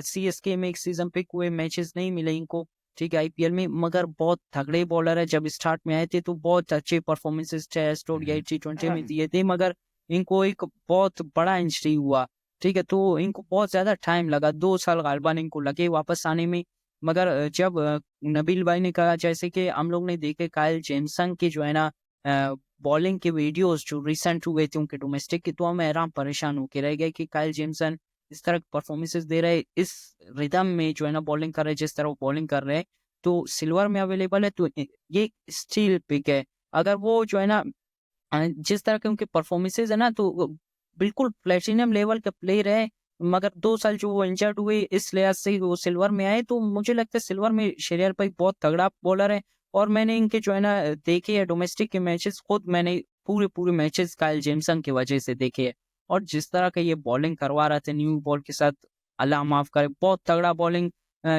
Speaker 2: सीएसके में एक सीजन पे कोई मैचेस नहीं मिले इनको, ठीक है, आईपीएल में, मगर बहुत तगड़े बॉलर है। जब स्टार्ट में आए थे तो बहुत अच्छे परफॉर्मेंसेस टेस्ट और T20 में दिए थे, मगर इनको एक बहुत बड़ा इंजरी हुआ। ठीक है, तो इनको बहुत ज्यादा टाइम लगा, 2 साल गालबन इनको लगे वापस आने में। मगर जब नबील भाई ने कहा, जैसे कि हम लोग ने देखे काइल जेमसन के जो है ना बॉलिंग के वीडियोस जो रिसेंट हुए थे उनके डोमेस्टिक के, तो हम हैरान परेशान होके रह गए कि काइल जेमसन इस तरह परफॉर्मेंसेस दे रहे, इस रिदम में जो है ना बॉलिंग कर रहे, जिस तरह वो बॉलिंग कर रहे हैं, तो सिल्वर में अवेलेबल है, तो ये स्टील पिक है। अगर वो जो है ना जिस तरह के उनके परफॉर्मेंसेज है ना, तो वो बिल्कुल प्लेटिनम लेवल के प्लेयर है। मगर 2 साल जो वो इंजर्ड हुए, इस लिहाज से वो सिल्वर में आए, तो मुझे लगता है सिल्वर में शेरियर भाई बहुत तगड़ा बॉलर है। और मैंने इनके जो है ना देखे है डोमेस्टिक के मैचेस, खुद मैंने पूरे पूरे मैचेस काइल जेमसन की वजह से देखे है। और जिस तरह का ये बॉलिंग करवा रहा था न्यू बॉल के साथ, अल्लाह माफ करे, बहुत तगड़ा बॉलिंग।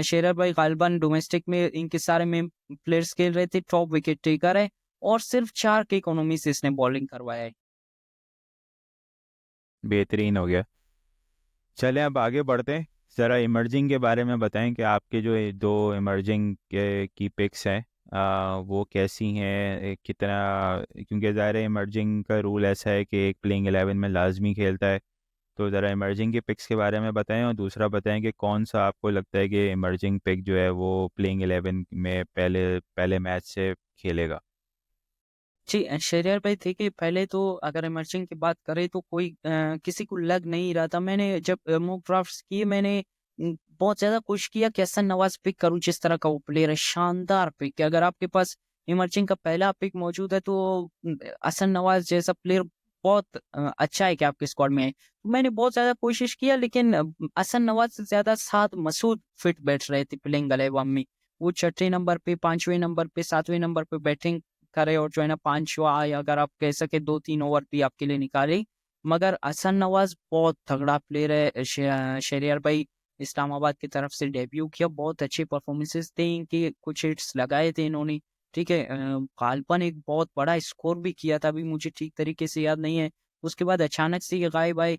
Speaker 2: शेरर भाई गालिबन डोमेस्टिक में इनके सारे में प्लेयर्स खेल रहे थे, टॉप विकेट टेकर है, और सिर्फ 4 की इकोनॉमी से इसने बॉलिंग करवाया है।
Speaker 1: बेहतरीन हो गया। चलें अब आगे बढ़ते हैं। ज़रा इमर्जिंग के बारे में बताएं कि आपके जो ये 2 इमर्जिंग के की पिक्स हैं, वो कैसी हैं, कितना, क्योंकि ज़ाहिर है इमर्जिंग का रूल ऐसा है कि एक प्लेइंग 11 में लाजमी खेलता है। तो ज़रा इमर्जिंग के पिक्स के बारे में बताएं, और दूसरा बताएं कि कौन सा आपको लगता है कि इमर्जिंग पिक जो है वो प्लेइंग 11 में पहले पहले मैच से खेलेगा।
Speaker 2: जी शरियार भाई देखिए, पहले तो अगर इमर्जिंग की बात करें तो कोई किसी को लग नहीं रहा था। मैंने जब मॉक ड्राफ्ट्स किए, मैंने बहुत ज़्यादा कोशिश किया कि हसन नवाज़ पिक करूँ, जिस तरह का वो प्लेयर है, शानदार पिक है। अगर आपके पास इमर्जिंग का पहला पिक मौजूद है तो हसन नवाज़ जैसा प्लेयर बहुत अच्छा है कि आपके स्क्वाड में है। तो मैंने बहुत ज़्यादा कोशिश किया, लेकिन हसन नवाज़ से ज़्यादा साथ मसूद फिट बैठ रहे थे प्लेइंग 11 में। वो छठे नंबर पे, 5वें नंबर पे, 7वें नंबर पे बैटिंग करे और जो है ना 5वां, या अगर आप कह सके 2-3 ओवर भी आपके लिए निकाले। मगर हसन नवाज़ बहुत तगड़ा प्लेयर है। शहरयार भाई इस्लामाबाद की तरफ से डेब्यू किया, बहुत अच्छे परफॉर्मेंसेस थे इनके, कुछ हिट्स लगाए थे इन्होंने, ठीक है। काल्पन एक बहुत बड़ा स्कोर भी किया था, अभी मुझे ठीक तरीके से याद नहीं है। उसके बाद अचानक से ये गायब आए।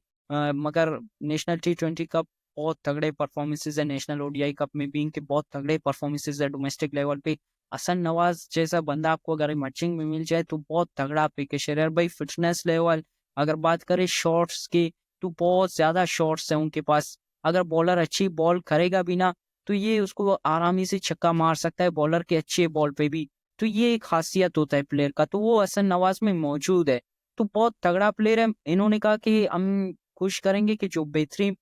Speaker 2: मगर नेशनल टी20 कप बहुत तगड़े परफॉर्मेंसेस है, नेशनल ओडीआई कप में भी इनके बहुत तगड़े परफॉर्मेंसेस है डोमेस्टिक लेवल पे। हसन नवाज जैसा बंदा आपको अगर इमर्जिंग में मिल जाए तो बहुत तगड़ा पिक है। शेरर भाई फिटनेस लेवल, अगर बात करें शॉट्स की, तो बहुत ज्यादा शॉट्स है उनके पास। अगर बॉलर अच्छी बॉल करेगा भी ना, तो ये उसको आरामी से छक्का मार सकता है बॉलर के अच्छे बॉल पे भी। तो ये एक खासियत होता है प्लेयर का, तो वो हसन नवाज में मौजूद है। तो बहुत तगड़ा प्लेयर है। इन्होंने कहा कि हम कोशिश करेंगे कि जो बेहतरीन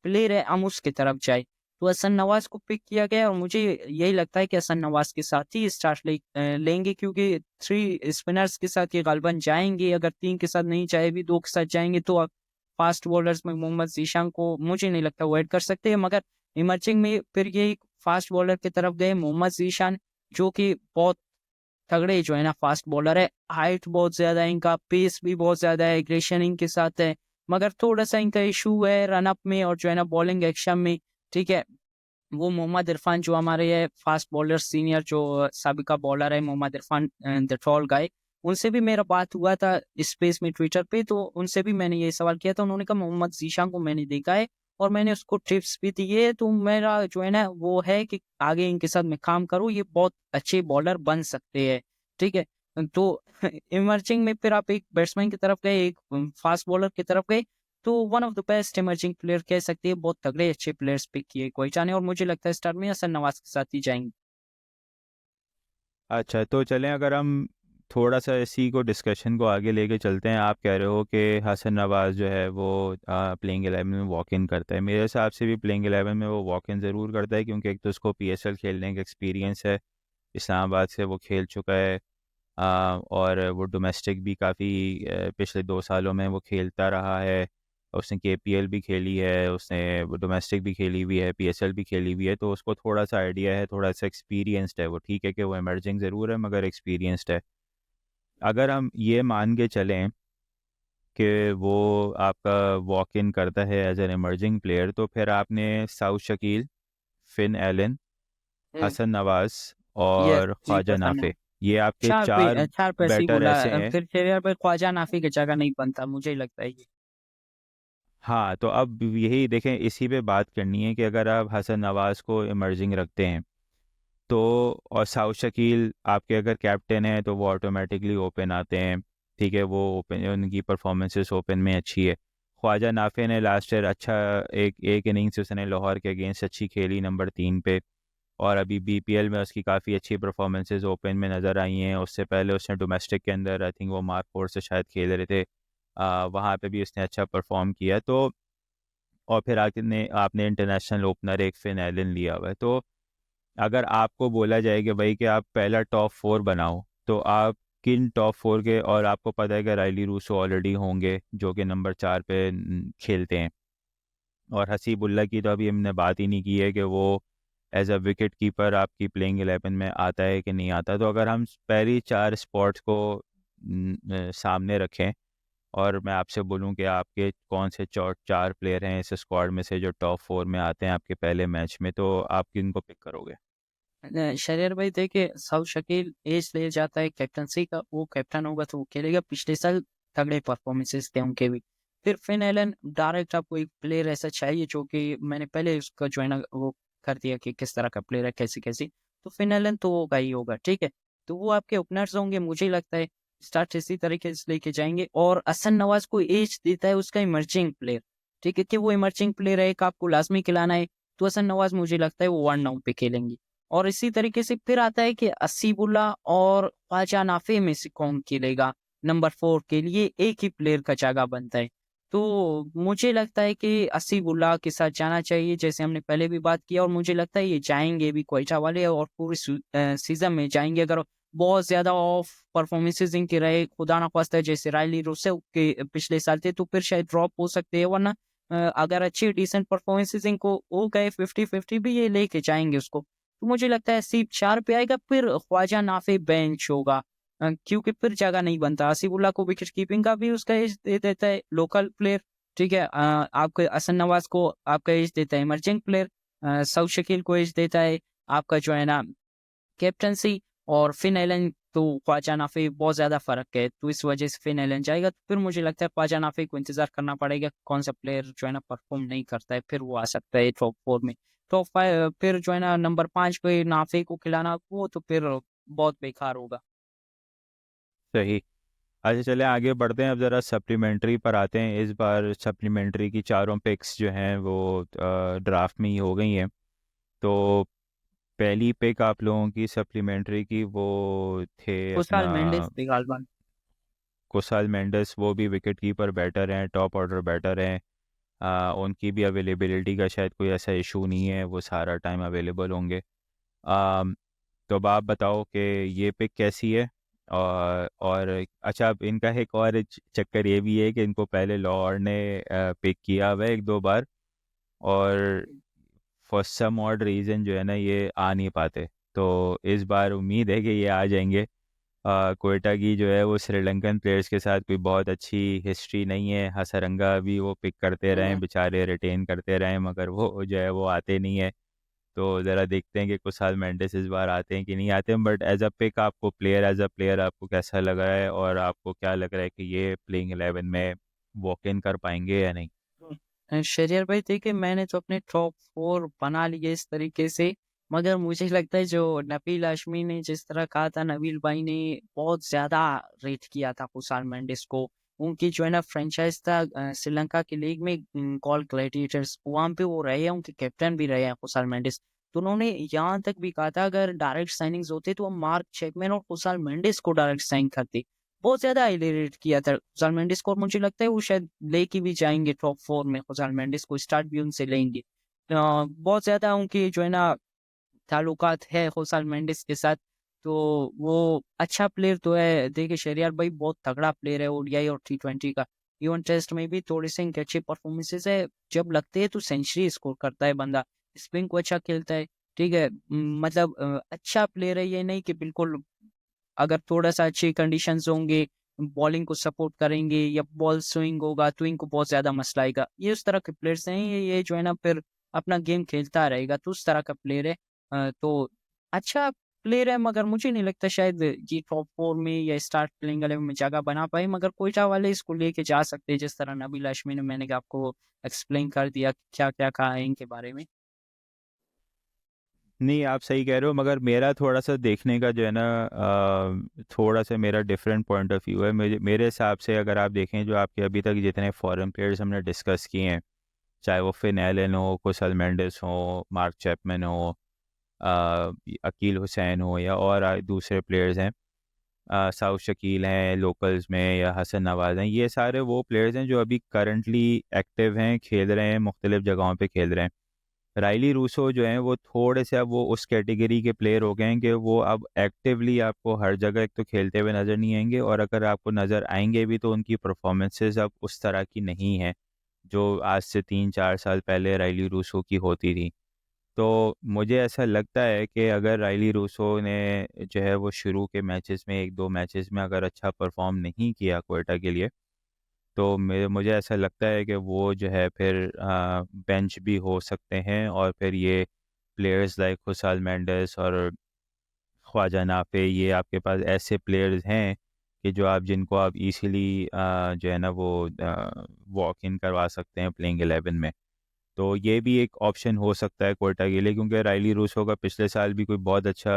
Speaker 2: प्लेयर है हम उसकी तरफ जाए। तो हसन नवाज को पिक किया गया, और मुझे यही लगता है कि हसन नवाज के साथ ही स्टार्ट लेंगे, क्योंकि 3 स्पिनर्स के साथ ये गालिबन जाएंगे। अगर 3 के साथ नहीं चाहे भी 2 के साथ जाएंगे, तो आप फास्ट बॉलर्स में मोहम्मद जीशान को मुझे नहीं लगता वो ऐड कर सकते हैं। मगर इमर्जिंग में फिर ये फास्ट बॉलर की तरफ गए, मोहम्मद जीशान, जो कि बहुत तगड़े जो है ना फास्ट बॉलर है। हाइट बहुत ज्यादा है इनका, पेस भी बहुत ज्यादा है, एग्रेशन इनके साथ है। मगर थोड़ा सा इनका इशू है रन अप में और जो है ना बॉलिंग एक्शन में, ठीक है। वो मोहम्मद इरफान जो हमारे है फास्ट बॉलर सीनियर, जो साबिका बॉलर है, मोहम्मद इरफान द टॉल गाय, उनसे भी मेरा बात हुआ था स्पेस में ट्विटर पे। तो उनसे भी मैंने ये सवाल किया था, उन्होंने कहा मोहम्मद जीशान को मैंने देखा है और मैंने उसको टिप्स भी दिए, तो मेरा जो है ना वो है कि आगे इनके साथ मैं काम करूँ, ये बहुत अच्छे बॉलर बन सकते हैं, ठीक है। तो इमर्जिंग में फिर आप एक बैट्समैन की तरफ गए, एक फास्ट बॉलर की तरफ गए, तो one of the best emerging player कह सकते हैं। बहुत तगड़े अच्छे प्लेयर्स पिक किए कोहलीचा ने, और मुझे लगता है स्टार में हसन नवाज के साथ ही जाएंगे।
Speaker 1: अच्छा, तो चलें, अगर हम थोड़ा सा इसी को डिस्कशन को आगे लेके चलते हैं। आप कह रहे हो कि हसन नवाज जो है वो प्लेइंग 11 में वॉक इन करता है। मेरे हिसाब से भी प्लेइंग 11 में वो वॉक इन ज़रूर करता है, क्योंकि एक तो उसको पीएसएल खेलने का एक्सपीरियंस है, इस्लामाबाद से वो खेल चुका है। और वो डोमेस्टिक भी काफ़ी पिछले 2 सालों में वो खेलता रहा है। उसने केपीएल भी खेली है, उसने डोमेस्टिक भी खेली हुई है, पीएसएल भी खेली हुई है, तो उसको थोड़ा सा आइडिया है, थोड़ा सा एक्सपीरियंस्ड है वो। ठीक है कि वो इमर्जिंग ज़रूर है मगर एक्सपीरियंस्ड है। अगर हम ये मान के चलें कि वो आपका वॉक इन करता है एज एन इमर्जिंग प्लेयर, तो फिर आपने साउथ शकील, फिन एलन,
Speaker 2: हम्म,
Speaker 1: हसन नवाज
Speaker 2: ये
Speaker 1: और
Speaker 2: जी
Speaker 1: ख्वाजा
Speaker 2: पसंद है।
Speaker 1: नाफे, ये आपके
Speaker 2: चार
Speaker 1: चार
Speaker 2: पे 4 पे ऐसे ही
Speaker 1: बैटर
Speaker 2: बोला,
Speaker 1: ऐसे हैं।
Speaker 2: फिर शेरियर पे ख्वाजा नाफी की जगह नहीं बनता, मुझे ही लगता है ये।
Speaker 1: हाँ, तो अब यही देखें, इसी पे बात करनी है कि अगर आप हसन नवाज को इमर्जिंग रखते हैं तो, और साउथ शकील आपके अगर कैप्टन है तो वो ऑटोमेटिकली ओपन आते हैं। ठीक है, वो ओपन, उनकी परफॉर्मेंसेस ओपन में अच्छी है। ख्वाजा नाफे ने लास्ट ईयर अच्छा एक एक इनिंग्स उसने लाहौर के अगेंस्ट अच्छी खेली, नंबर 3 पे। और अभी बीपीएल में उसकी काफ़ी अच्छी परफॉर्मेंसेस ओपन में नज़र आई हैं। उससे पहले उसने डोमेस्टिक के अंदर आई थिंक वो मार्क 4 से शायद खेल रहे थे, वहाँ पे भी उसने अच्छा परफॉर्म किया। तो और फिर आपने आपने इंटरनेशनल ओपनर एक फिन एलन लिया हुआ है। तो अगर आपको बोला जाए कि भाई कि आप पहला टॉप 4 बनाओ, तो आप किन टॉप 4 के, और आपको पता है कि राइली रूसो ऑलरेडी होंगे जो कि नंबर 4 पे खेलते हैं, और हसीबुल्ला की तो अभी हमने बात ही नहीं की है कि वो एज अ विकेट कीपर आपकी प्लेइंग 11 में आता है कि नहीं आता। तो अगर हम पहली 4 स्पॉट्स को सामने रखें, और मैं आपसे बोलूं कि आपके कौन से 4 प्लेयर हैं इस स्क्वाड में से जो टॉप 4 में आते हैं आपके पहले मैच में, तो आप किन को पिक करोगे?
Speaker 2: शरीर भाई देखिए, साउथ शकील एज ले जाता है कैप्टनसी का, वो कैप्टन होगा तो वो खेलेगा। पिछले साल तगड़े परफॉर्मेंसेस थे उनके भी। फिर फिन एलन, डायरेक्ट आपको एक प्लेयर ऐसा चाहिए जो कि मैंने पहले उसका जो है ना वो कर दिया कि किस तरह का प्लेयर है, कैसी कैसी। तो फिन एलन तो होगा ही होगा, ठीक है। तो वो आपके ओपनर्स होंगे, मुझे लगता है स्टार्ट इसी तरीके से लेके जाएंगे। और हसन नवाज को एज देता है उसका इमर्जिंग प्लेयर, ठीक है, कि वो इमर्जिंग प्लेयर है, एक आपको लाज़मी खिलाना है, तो हसन नवाज़ मुझे लगता है वो 1 डाउन पे खेलेंगे। और इसी तरीके से फिर आता है कि असीबुल्ला और ख्वाजा नाफे में से कौन खेलेगा नंबर 4 के लिए, एक ही प्लेयर का जगह बनता है। तो मुझे लगता है कि असीबुल्ला के साथ जाना चाहिए, जैसे हमने पहले भी बात किया, और मुझे लगता है ये जाएँगे भी क्वेटा वाले, और पूरे सीज़न में जाएँगे। अगर बहुत ज़्यादा ऑफ परफॉर्मेंसेज़ इनके रहे, खुदा ना ख़्वास्ता जैसे रायली रूसेफ के पिछले साल थे, तो फिर शायद ड्रॉप हो सकते हैं, वरना अगर अच्छी डिसेंट परफॉर्मेंसेज़ इनको हो गए 50-50 भी, ये लेके जाएँगे उसको। तो मुझे लगता है सीप 4 पे आएगा, फिर ख्वाजा नाफे बेंच होगा, क्योंकि फिर जगह नहीं बनता। हसीबुल्लाह को विकेट कीपिंग का भी उसका एज दे देता है लोकल प्लेयर, ठीक है? आपके हसन नवाज़ को आपका एज देता है इमर्जिंग प्लेयर, सऊद शकील को एज देता है आपका जो है ना कैप्टेंसी, और फिन एलन तो ख्वाजा नाफे बहुत ज़्यादा फ़र्क है, तो इस वजह से फिन एलन जाएगा। तो फिर मुझे लगता है ख्वाजा नाफे को इंतज़ार करना पड़ेगा, कौन-सा प्लेयर जो है ना परफ़ॉर्म नहीं करता है, फिर वो आ सकता है टॉप 4 में। टॉप 5 फिर जो है ना नंबर 5 पे नाफे को खिलाना, वो तो फिर बहुत बेकार होगा।
Speaker 1: सही। अच्छा चलें आगे बढ़ते हैं, अब ज़रा सप्लीमेंट्री पर आते हैं। इस बार सप्लीमेंट्री की चारों पिक्स जो हैं वो ड्राफ्ट में ही हो गई हैं। तो पहली पिक आप लोगों की सप्लीमेंट्री की वो थे अपना
Speaker 2: खुशहाल मेंडिस दी गालबन।
Speaker 1: कुसाल मेंडिस, वो भी विकेट कीपर बैटर हैं, टॉप ऑर्डर बैटर हैं। उनकी भी अवेलेबिलिटी का शायद कोई ऐसा इशू नहीं है, वो सारा टाइम अवेलेबल होंगे। आम, तो अब आप बताओ कि ये पिक कैसी है। और अच्छा, अब इनका एक और चक्कर ये भी है कि इनको पहले लॉर्ड ने पिक किया हुआ है एक दो बार, और फॉर सम ऑड रीज़न जो है ना ये आ नहीं पाते। तो इस बार उम्मीद है कि ये आ जाएंगे। कोयटा की जो है वो श्रीलंकन प्लेयर्स के साथ कोई बहुत अच्छी हिस्ट्री नहीं है। हसरंगा भी वो पिक करते रहे,
Speaker 2: हुँ।
Speaker 1: बेचारे रिटेन करते रहे, मगर वो जो है वो आते नहीं है। तो ज़रा देखते हैं कि कुछ साल मेंडिस इस बार आते हैं कि नहीं आते हैं। बट एज अ पिक आपको प्लेयर, एज अ प्लेयर आपको कैसा लग रहा है, और आपको क्या लग रहा है कि ये प्लेइंग 11 में वॉक इन कर पाएंगे या नहीं?
Speaker 2: शरियर भाई देखिए, मैंने तो अपने टॉप 4 बना लिए इस तरीके से, मगर मुझे लगता है जो नबील हाशमी ने जिस तरह कहा था, नबील भाई ने बहुत ज़्यादा रेट किया था कुशाल मेंडिस को। उनकी जो है ना फ्रेंचाइज़ था श्रीलंका की लीग में, कॉल ग्लैडिएटर्स, वहाँ पे वो रहे हैं, उनके कैप्टन भी रहे हैं कुशाल मेंडिस। तो उन्होंने यहाँ तक भी कहा था अगर डायरेक्ट साइनिंग्स होते तो हम मार्क चैपमैन और कुशाल मेंडिस को डायरेक्ट साइन करते। बहुत ज़्यादा हाईली रेट किया था खुशाल मेंडिस को, और मुझे लगता है वो शायद लेके भी जाएँगे टॉप 4 में, खुशाल मेंडिस को स्टार्ट भी उनसे लेंगे। बहुत ज़्यादा उनकी जो है ना ताल्लुकात है खुशाल मेंडिस के साथ, तो वो अच्छा प्लेयर तो है। देखिए शहरयार भाई बहुत तगड़ा प्लेयर है ओडीआई और टी20 का। इवन टेस्ट में भी थोड़े से इनके अच्छे परफॉर्मेंसेस है, जब लगते हैं तो सेंचुरी स्कोर करता है बंदा। स्पिन को अच्छा खेलता है, ठीक है? मतलब अच्छा प्लेयर है, ये नहीं कि बिल्कुल, अगर थोड़ा-सा अच्छे कंडीशंस होंगे, बॉलिंग को सपोर्ट करेंगे या बॉल स्विंग होगा तो इनको बहुत ज़्यादा मसला आएगा। ये उस तरह के प्लेयर्स हैं, ये जो है ना फिर अपना गेम खेलता रहेगा, तो उस तरह का प्लेयर है। तो अच्छा प्लेयर है, मगर मुझे नहीं लगता शायद ये टॉप 4 में या स्टार्ट प्लेइंग 11 में जगह बना पाए, मगर कोइटा वाले इसको लेके जा सकते हैं, जिस तरह नबील हाशमी ने, मैंने आपको एक्सप्लेन कर दिया क्या-क्या कहा है इनके बारे में।
Speaker 1: नहीं, आप सही कह रहे हो, मगर मेरा थोड़ा सा देखने का जो है ना थोड़ा सा मेरा डिफरेंट पॉइंट ऑफ व्यू है। मेरे हिसाब से अगर आप देखें जो आपके अभी तक जितने फॉरेन प्लेयर्स हमने डिस्कस किए हैं, चाहे वो फिन एलन हो, कुशल मेंडिस हो, मार्क चैपमैन हो, अकील हुसैन हो, या और दूसरे प्लेयर्स हैं, साउथ शकील हैं लोकल्स में, या हसन नवाज हैं, ये सारे वो प्लेयर्स हैं जो अभी करंटली एक्टिव हैं, खेल रहे हैं, मुख्तलिफ जगहों पे खेल रहे हैं। राइली रूसो जो हैं वो थोड़े से अब वो उस कैटेगरी के प्लेयर हो गए हैं कि वो अब एक्टिवली आपको हर जगह एक तो खेलते हुए नज़र नहीं आएंगे, और अगर आपको नज़र आएंगे भी तो उनकी परफॉर्मेंसेस अब उस तरह की नहीं है जो आज से 3-4 साल पहले राइली रूसो की होती थी। तो मुझे ऐसा लगता है कि अगर राइली रूसो ने जो है वो शुरू के मैचेस में, एक दो मैचेस में अगर अच्छा परफॉर्म नहीं किया क्वेटा के लिए, तो मुझे ऐसा लगता है कि वो जो है फिर बेंच भी हो सकते हैं, और फिर ये प्लेयर्स लाइक खुशाल मेंडिस और ख्वाजा नाफे, ये आपके पास ऐसे प्लेयर्स हैं कि जो आप जिनको आप इजीली जो है ना वो वॉक इन करवा सकते हैं प्लेइंग 11 में। तो ये भी एक ऑप्शन हो सकता है कोटा के लिए, क्योंकि राइली रूसो का पिछले साल भी कोई बहुत अच्छा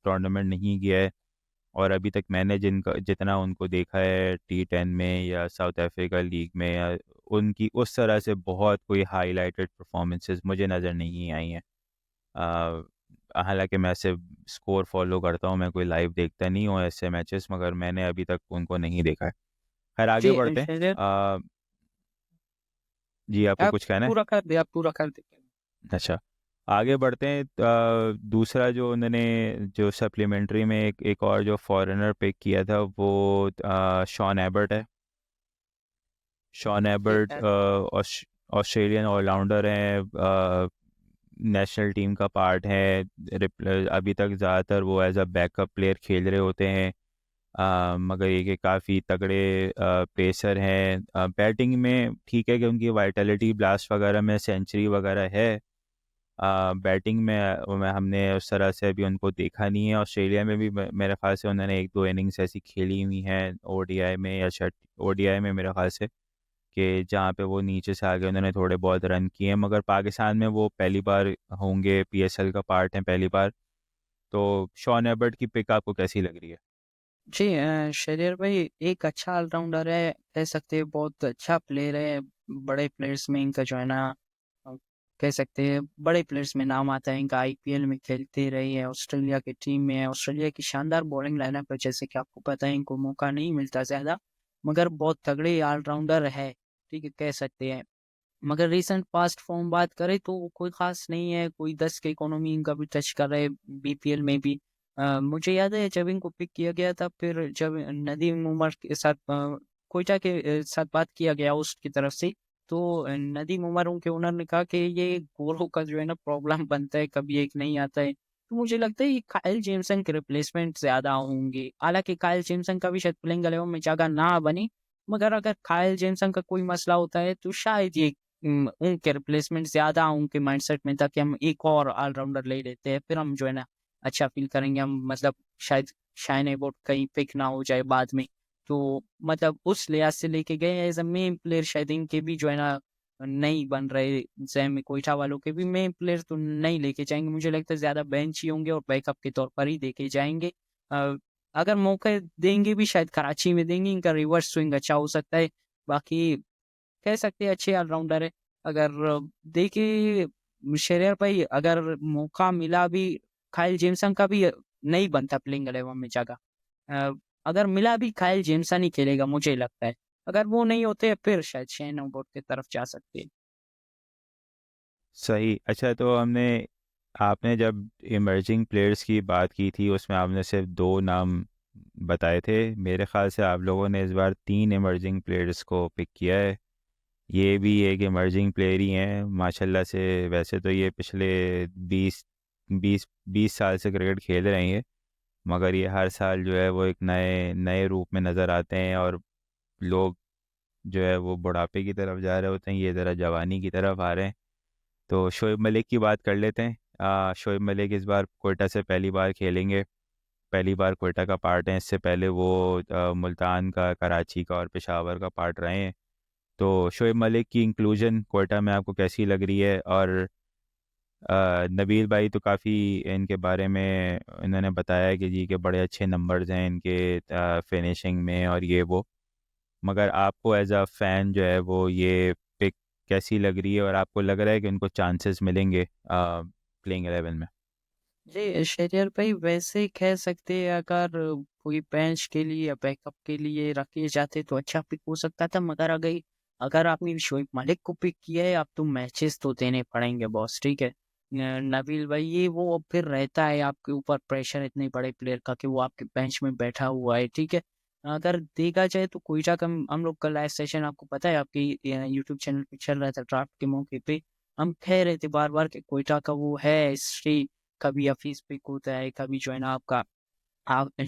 Speaker 1: टूर्नामेंट नहीं किया है, और अभी तक मैंने जिनका जितना उनको देखा है T10 में या साउथ अफ्रीका लीग में या उनकी उस तरह से बहुत कोई हाईलाइटेड परफॉर्मेंसेस मुझे नज़र नहीं आई हैं। हालांकि मैं ऐसे स्कोर फॉलो करता हूँ, मैं कोई लाइव देखता नहीं हूँ ऐसे मैचेस, मगर मैंने अभी तक उनको नहीं देखा है। खैर आगे
Speaker 2: जी
Speaker 1: बढ़ते हैं।
Speaker 2: शेरियर,
Speaker 1: जी आपको
Speaker 2: आप
Speaker 1: कुछ कहना है?
Speaker 2: पूरा कर दे, आप पूरा कर दे।
Speaker 1: अच्छा, आगे बढ़ते हैं। दूसरा जो उन्होंने जो सप्लीमेंट्री में एक और जो फॉरेनर पिक किया था वो शॉन एबर्ट है। शॉन
Speaker 2: जी
Speaker 1: एबर्ट ऑस्ट्रेलियन ऑलराउंडर हैं, नेशनल टीम का पार्ट है। अभी तक ज़्यादातर वो एज अ बैकअप प्लेयर खेल रहे होते हैं। मगर ये कि काफ़ी तगड़े पेसर हैं। बैटिंग में ठीक है कि उनकी वाइटलिटी ब्लास्ट वगैरह में सेंचुरी वगैरह है। बैटिंग में हमने उस तरह से अभी उनको देखा नहीं है। ऑस्ट्रेलिया में भी मेरे ख्याल से उन्होंने एक दो इनिंग्स ऐसी खेली हुई हैं ओडीआई में, या शायद ओडीआई में मेरे ख्याल से, कि जहाँ पे वो नीचे से आगे उन्होंने थोड़े बहुत रन किए हैं। मगर पाकिस्तान में वो पहली बार होंगे, पीएसएल का पार्ट है पहली बार। तो शॉन एबर्ट की पिक आपको कैसी लग रही है?
Speaker 2: जी शेरियर भाई एक अच्छा ऑलराउंडर है, कह सकते हैं बहुत अच्छा प्लेयर है। बड़े प्लेयर्स में इनका जो है ना, अ, कह सकते हैं बड़े प्लेयर्स में नाम आता है इनका। आईपीएल में खेलते रही है, ऑस्ट्रेलिया की टीम में है। ऑस्ट्रेलिया की शानदार बॉलिंग लाइनअप है, जैसे कि आपको पता है इनको मौका नहीं मिलता ज्यादा, मगर बहुत तगड़े ऑलराउंडर है, ठीक है कह सकते हैं। मगर रिसेंट पास्ट फॉर्म बात करें तो वो कोई खास नहीं है, कोई 10 के इकोनॉमी इनका भी टच कर रहे बीपीएल में भी। मुझे याद है जब इनको पिक किया गया था, फिर जब नदीम उमर के साथ कोयटा के साथ बात किया गया उसकी तरफ से, तो नदीम उमर उनके ओनर ने कहा कि ये गोरों का जो है ना प्रॉब्लम बनता है, कभी एक नहीं आता है। तो मुझे लगता है ये काइल जेमसन के रिप्लेसमेंट ज्यादा होंगे। हालांकि काइल जेमसन का भी शायद प्लेइंग 11 में जगह ना बने, मगर अगर काइल जेमसन का कोई मसला होता है तो शायद ये उनके रिप्लेसमेंट ज्यादा उनके माइंडसेट में था कि हम एक और ऑलराउंडर ले लेते हैं, फिर हम जो है ना अच्छा फील करेंगे। हम मतलब शायद शाइन एबोट कहीं पिक ना हो जाए बाद में, तो मतलब उस लिहाज से लेके गए एज अ मेन प्लेयर। शायद इनके भी जो है ना नहीं बन रहे, जैम कोयटा वालों के भी मेन प्लेयर तो नहीं लेके जाएंगे। मुझे लगता है ज्यादा बेंच ही होंगे और बैकअप के तौर पर ही देखे जाएंगे। अ, अगर मौके देंगे भी शायद कराची में देंगे, इनका रिवर्स स्विंग अच्छा हो सकता है। बाकी कह सकते हैं अच्छे ऑलराउंडर है। अगर देखिए शेरियर भाई, अगर मौका मिला भी, काइल जेमसन का भी नहीं बनता प्लेइंग 11 में जगह। अ, अगर मिला भी काइल जेमसन ही खेलेगा मुझे लगता है। अगर वो नहीं होते फिर शायद शेन वॉट की तरफ जा सकते हैं।
Speaker 1: सही। अच्छा, तो आपने जब इमर्जिंग प्लेयर्स की बात की थी उसमें आपने सिर्फ दो नाम बताए थे। मेरे ख्याल से आप लोगों ने इस बार तीन इमर्जिंग प्लेयर्स को पिक किया है। ये भी एक इमर्जिंग प्लेयर ही हैं माशाल्लाह से। वैसे तो ये पिछले 20 साल से क्रिकेट खेल रहे हैं, मगर ये हर साल जो है वो एक नए नए रूप में नज़र आते हैं। और लोग जो है वो बुढ़ापे की तरफ जा रहे होते हैं, ये ज़रा जवानी की तरफ आ रहे हैं। तो शोएब मलिक की बात कर लेते हैं। शोएब मलिक इस बार कोयटा से पहली बार खेलेंगे, पहली बार कोयटा का पार्ट है। इससे पहले वो मुल्तान का, कराची का और पेशावर का पार्ट रहे हैं। तो शोएब मलिक की इंक्लूजन कोयटा में आपको कैसी लग रही है? और नबील भाई तो काफ़ी इनके बारे में इन्होंने बताया कि जी के बड़े अच्छे नंबर्स हैं इनके फिनिशिंग में और ये वो। मगर आपको एज अ फैन जो है वो ये पिक कैसी लग रही है, और आपको लग रहा है कि उनको चांसेस मिलेंगे प्लेइंग 11 में?
Speaker 2: जी शेरियर भाई, वैसे कह सकते हैं अगर कोई बेंच के लिए या बैकअप के लिए रखे जाते तो अच्छा पिक हो सकता था। मगर अगर अगर आपने शोएब मलिक को पिक किया है, आप तो मैचेस तो देने पड़ेंगे बॉस, ठीक है। नबील भाई ये वो अब फिर रहता है आपके ऊपर प्रेशर इतने बड़े प्लेयर का कि वो आपके बेंच में बैठा हुआ है, ठीक है। अगर देखा जाए तो कोयटा का हम लोग का लाइव सेशन आपको पता है आपके यूट्यूब चैनल पे चल रहा था ड्राफ्ट के मौके पे। हम कह रहे थे बार बार कि कोयटा का वो है हिस्ट्री, कभी हफीज पिक होता है, कभी जो है ना आपका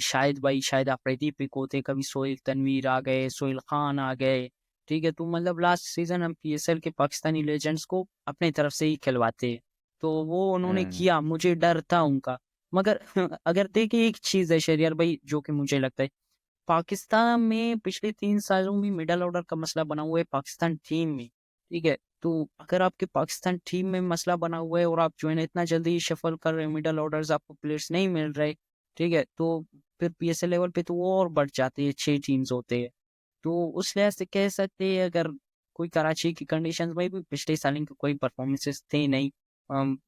Speaker 2: शायद भाई शायद अफरीदी पिक होते, कभी सोहेल तनवीर आ गए, सोहेल खान आ गए, ठीक है। तो मतलब लास्ट सीजन हम पीएसएल के पाकिस्तानी लेजेंड्स को अपने तरफ से ही खिलवाते हैं, तो वो उन्होंने
Speaker 1: हम्म।
Speaker 2: किया, मुझे डर था उनका। मगर अगर देखिए एक चीज है शेरियर भाई जो कि मुझे लगता है, पाकिस्तान में पिछले 3 सालों में मिडल ऑर्डर का मसला बना हुआ है पाकिस्तान टीम में, ठीक है। तो अगर आपके पाकिस्तान टीम में मसला बना हुआ है और आप जो है ना इतना जल्दी शफल कर रहे हैं, मिडल ऑर्डर्स आपको प्लेयर्स नहीं मिल रहे, ठीक है, तो फिर पीएसएल लेवल पे तो वो और बढ़ जाते हैं, 6 टीम्स होते हैं। तो उस लिहाज से कह सकते हैं अगर कोई कराची की कंडीशंस में भी पिछले साल इनके कोई परफॉर्मेंसेस थे नहीं।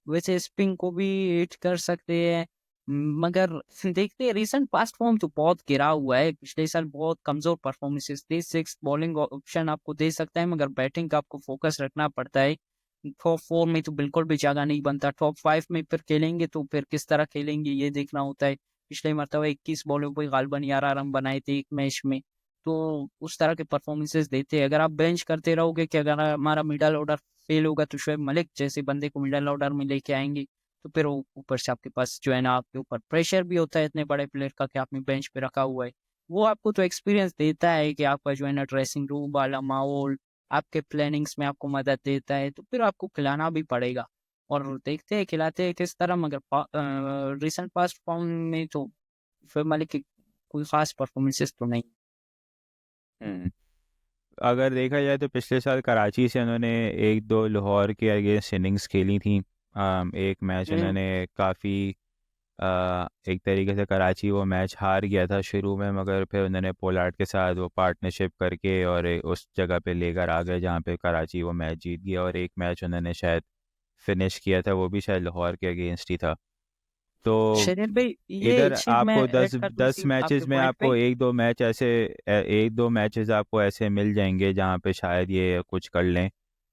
Speaker 2: वैसे स्पिन को भी हिट कर सकते हैं, मगर देखते हैं रिसेंट पास्ट फॉर्म तो बहुत गिरा हुआ है। पिछले साल बहुत कमजोर परफॉर्मेंसेस थे। 6 बॉलिंग ऑप्शन आपको दे सकता है, मगर बैटिंग का आपको फोकस रखना पड़ता है। टॉप 4 में तो बिल्कुल भी जगह नहीं बनता। टॉप 5 में फिर खेलेंगे तो फिर किस तरह खेलेंगे ये देखना होता है। पिछले मरतबा 21 बॉलों पे गालिबन 11 रन बनाए थे एक मैच में, तो उस तरह के परफॉर्मेंसेस देते हैं। अगर आप बेंच करते रहोगे कि अगर हमारा मिडल ऑर्डर फेल होगा तो शोएब मलिक जैसे बंदे को मिडल ऑर्डर में लेके आएंगे, तो फिर ऊपर से आपके पास जो है ना आपके ऊपर प्रेशर भी होता है इतने बड़े प्लेयर का कि आपने बेंच पे रखा हुआ है। वो आपको तो एक्सपीरियंस देता है कि आपका जो है ना ड्रेसिंग रूम वाला माहौल आपके प्लानिंग्स में आपको मदद देता है, तो फिर आपको खिलाना भी पड़ेगा। और देखते हैं खिलाते हैं किस तरह, मगर रिसेंट पास्ट फॉर्म में तो शोएब मलिक की कोई खास परफॉर्मेंसेस तो नहीं।
Speaker 1: हम्म। अगर देखा जाए तो पिछले साल कराची से उन्होंने एक दो लाहौर के अगेंस्ट इनिंग्स खेली थी। एक मैच
Speaker 2: हम्म,
Speaker 1: उन्होंने काफ़ी एक तरीके से कराची वो मैच हार गया था शुरू में, मगर फिर उन्होंने पोलार्ड के साथ वो पार्टनरशिप करके और उस जगह पे लेकर आ गए जहाँ पे कराची वो मैच जीत गया। और एक मैच उन्होंने शायद फिनिश किया था, वो भी शायद लाहौर के अगेंस्ट ही था। तो
Speaker 2: शरीर भाई ये
Speaker 1: इधर
Speaker 2: चीज मैं
Speaker 1: आपको
Speaker 2: ऐड
Speaker 1: दस
Speaker 2: कर दूं
Speaker 1: दस
Speaker 2: इसी आपके
Speaker 1: मैचेस में
Speaker 2: पॉइंट
Speaker 1: आपको
Speaker 2: पे।
Speaker 1: एक दो मैच ऐसे एक दो मैचेस आपको ऐसे मिल जाएंगे जहाँ पे शायद ये कुछ कर लें।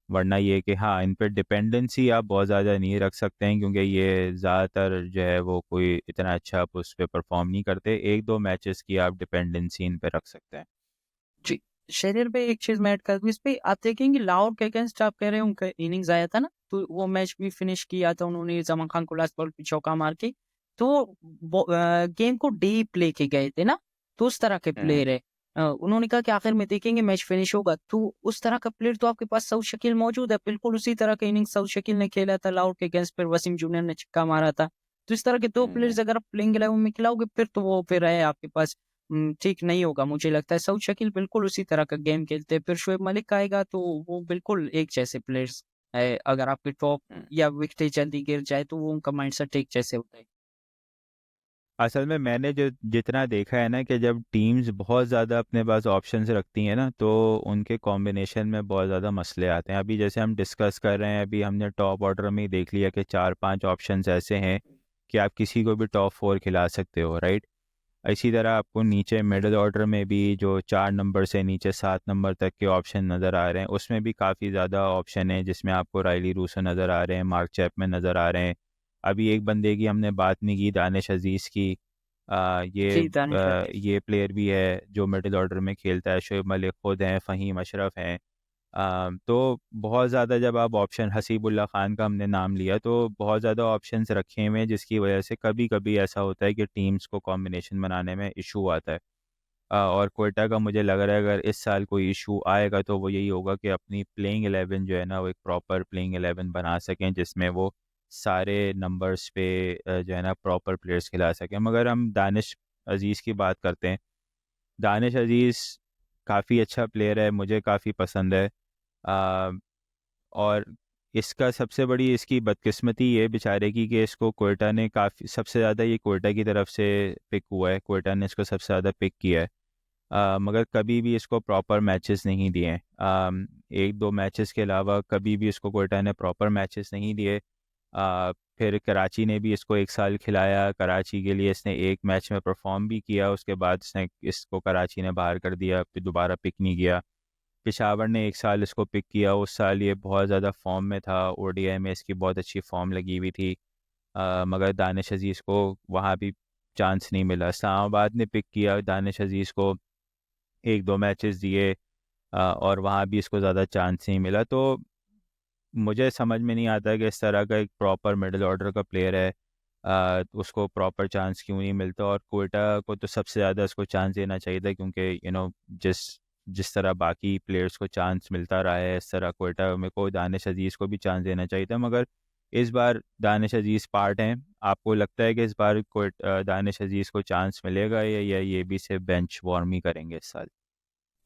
Speaker 1: वरना ये कि हाँ, इन पे डिपेंडेंसी आप बहुत ज़्यादा नहीं रख सकते हैं, क्योंकि ये ज़्यादातर जो है वो कोई इतना अच्छा आप उस पर परफॉर्म नहीं करते। एक दो मैचेस की आप डिपेंडेंसी इन पे रख सकते हैं।
Speaker 2: जी, शरीर पे एक चीज मैं ऐड कर दूं इस पे। आप देखेंगे लाहौर के अगेंस्ट आप कह रहे हो उनका इनिंग्स आया था ना, तो वो मैच भी फिनिश किया था उन्होंने जमान खान को लास्ट बॉल पे चौका मार के। तो गेम को डीप लेके गए थे ना, तो उस तरह के
Speaker 1: हम्म।
Speaker 2: प्लेयर है। उन्होंने कहा कि आखिर में देखेंगे मैच फिनिश होगा, तो उस तरह का प्लेयर तो आपके पास सऊद शकील मौजूद है। बिल्कुल उसी तरह का इनिंग्स सऊद शकील ने खेला था लाहौर के अगेंस्ट, फिर वसीम जूनियर ने छक्का मारा था। तो इस तरह के दो
Speaker 1: हम्म।
Speaker 2: प्लेयर्स अगर आप प्लेइंग 11 में खिलाओगे फिर तो वो फिर है आपके पास ठीक नहीं होगा। मुझे लगता है सऊद शकील बिल्कुल उसी तरह का गेम खेलते हैं। फिर शोएब मलिक आएगा तो वो बिल्कुल एक जैसे प्लेयर्स है। अगर आपके टॉप
Speaker 1: हम्म।
Speaker 2: या विकेट जल्दी गिर जाए तो वो उनका माइंडसेट एक जैसे होता है।
Speaker 1: असल में मैंने जो जितना देखा है ना, कि जब टीम्स बहुत ज़्यादा अपने पास ऑप्शंस रखती हैं ना, तो उनके कॉम्बिनेशन में बहुत ज़्यादा मसले आते हैं। अभी जैसे हम डिस्कस कर रहे हैं, अभी हमने टॉप ऑर्डर में ही देख लिया कि चार पांच ऑप्शंस ऐसे हैं कि आप किसी को भी टॉप फोर खिला सकते हो, राइट। इसी तरह आपको नीचे मिडिल ऑर्डर में भी जो 4 नंबर से नीचे 7 नंबर तक के ऑप्शन नज़र आ रहे हैं, उसमें भी काफ़ी ज़्यादा ऑप्शन है, जिसमें आपको राइली रूसो नज़र आ रहे हैं, मार्क चैपमैन नज़र आ रहे हैं। अभी एक बंदे की हमने बात नहीं की, दानिश अजीज़ की।
Speaker 2: जी, दानिश अजीज।
Speaker 1: ये प्लेयर भी है जो मिडिल ऑर्डर में खेलता है। शोएब मलिक खुद हैं, फ़हीम अशरफ हैं। तो बहुत ज़्यादा जब आप ऑप्शन, हसीबुल्ला ख़ान का हमने नाम लिया, तो बहुत ज़्यादा ऑप्शंस रखे हुए हैं, जिसकी वजह से कभी कभी ऐसा होता है कि टीम्स को कॉम्बिनेशन बनाने में इशू आता है। और कोयटा का मुझे लग रहा है अगर इस साल कोई इशू आएगा तो वो यही होगा कि अपनी प्लेइंग 11 जो है ना, वो एक प्रॉपर प्लेइंग 11 बना सकें, जिसमें वो सारे नंबर्स पे जो है ना प्रॉपर प्लेयर्स खिला सकें। मगर हम दानिश अजीज़ की बात करते हैं। दानिश अजीज़ काफ़ी अच्छा प्लेयर है, मुझे काफ़ी पसंद है। आ, और इसका सबसे बड़ी इसकी बदकिस्मती ये बेचारे की कि इसको कोयटा ने काफ़ी सबसे ज़्यादा ये कोयटा की तरफ से पिक हुआ है, कोयटा ने इसको सबसे ज़्यादा पिक किया है। मगर कभी भी इसको प्रॉपर मैचेस नहीं दिए हैं। एक दो मैचेस के अलावा कभी भी इसको कोयटा ने प्रॉपर मैचेस नहीं दिए। फिर कराची ने भी इसको एक साल खिलाया, कराची के लिए इसने एक मैच में परफॉर्म भी किया, उसके बाद इसने इसको कराची ने बाहर कर दिया, फिर दोबारा पिक नहीं किया। पेशावर ने एक साल इसको पिक किया, उस साल ये बहुत ज़्यादा फॉर्म में था, ओडीआई में इसकी बहुत अच्छी फॉर्म लगी हुई थी। मगर दानिश अजीज़ को वहाँ भी चांस नहीं मिला। इस्लामाबाद ने पिक किया दानिश अजीज़ को, एक दो मैचेस दिए, और वहाँ भी इसको ज़्यादा चांस नहीं मिला। तो मुझे समझ में नहीं आता कि इस तरह का एक प्रॉपर मिडिल ऑर्डर का प्लेयर है, उसको प्रॉपर चांस क्यों नहीं मिलता। और कोयटा को तो सबसे ज़्यादा इसको चांस देना चाहिए था, क्योंकि जिस जिस तरह बाकी प्लेयर्स को चांस मिलता रहा है, इस तरह कोयटा में को दानिश अजीज़ को भी चांस देना चाहिए था। मगर इस बार दानिश अजीज़ पार्ट हैं। आपको लगता है कि इस बार कोई दानिश अजीज़ को चांस मिलेगा, या ये भी सिर्फ बेंच वार्म ही करेंगे इस साल?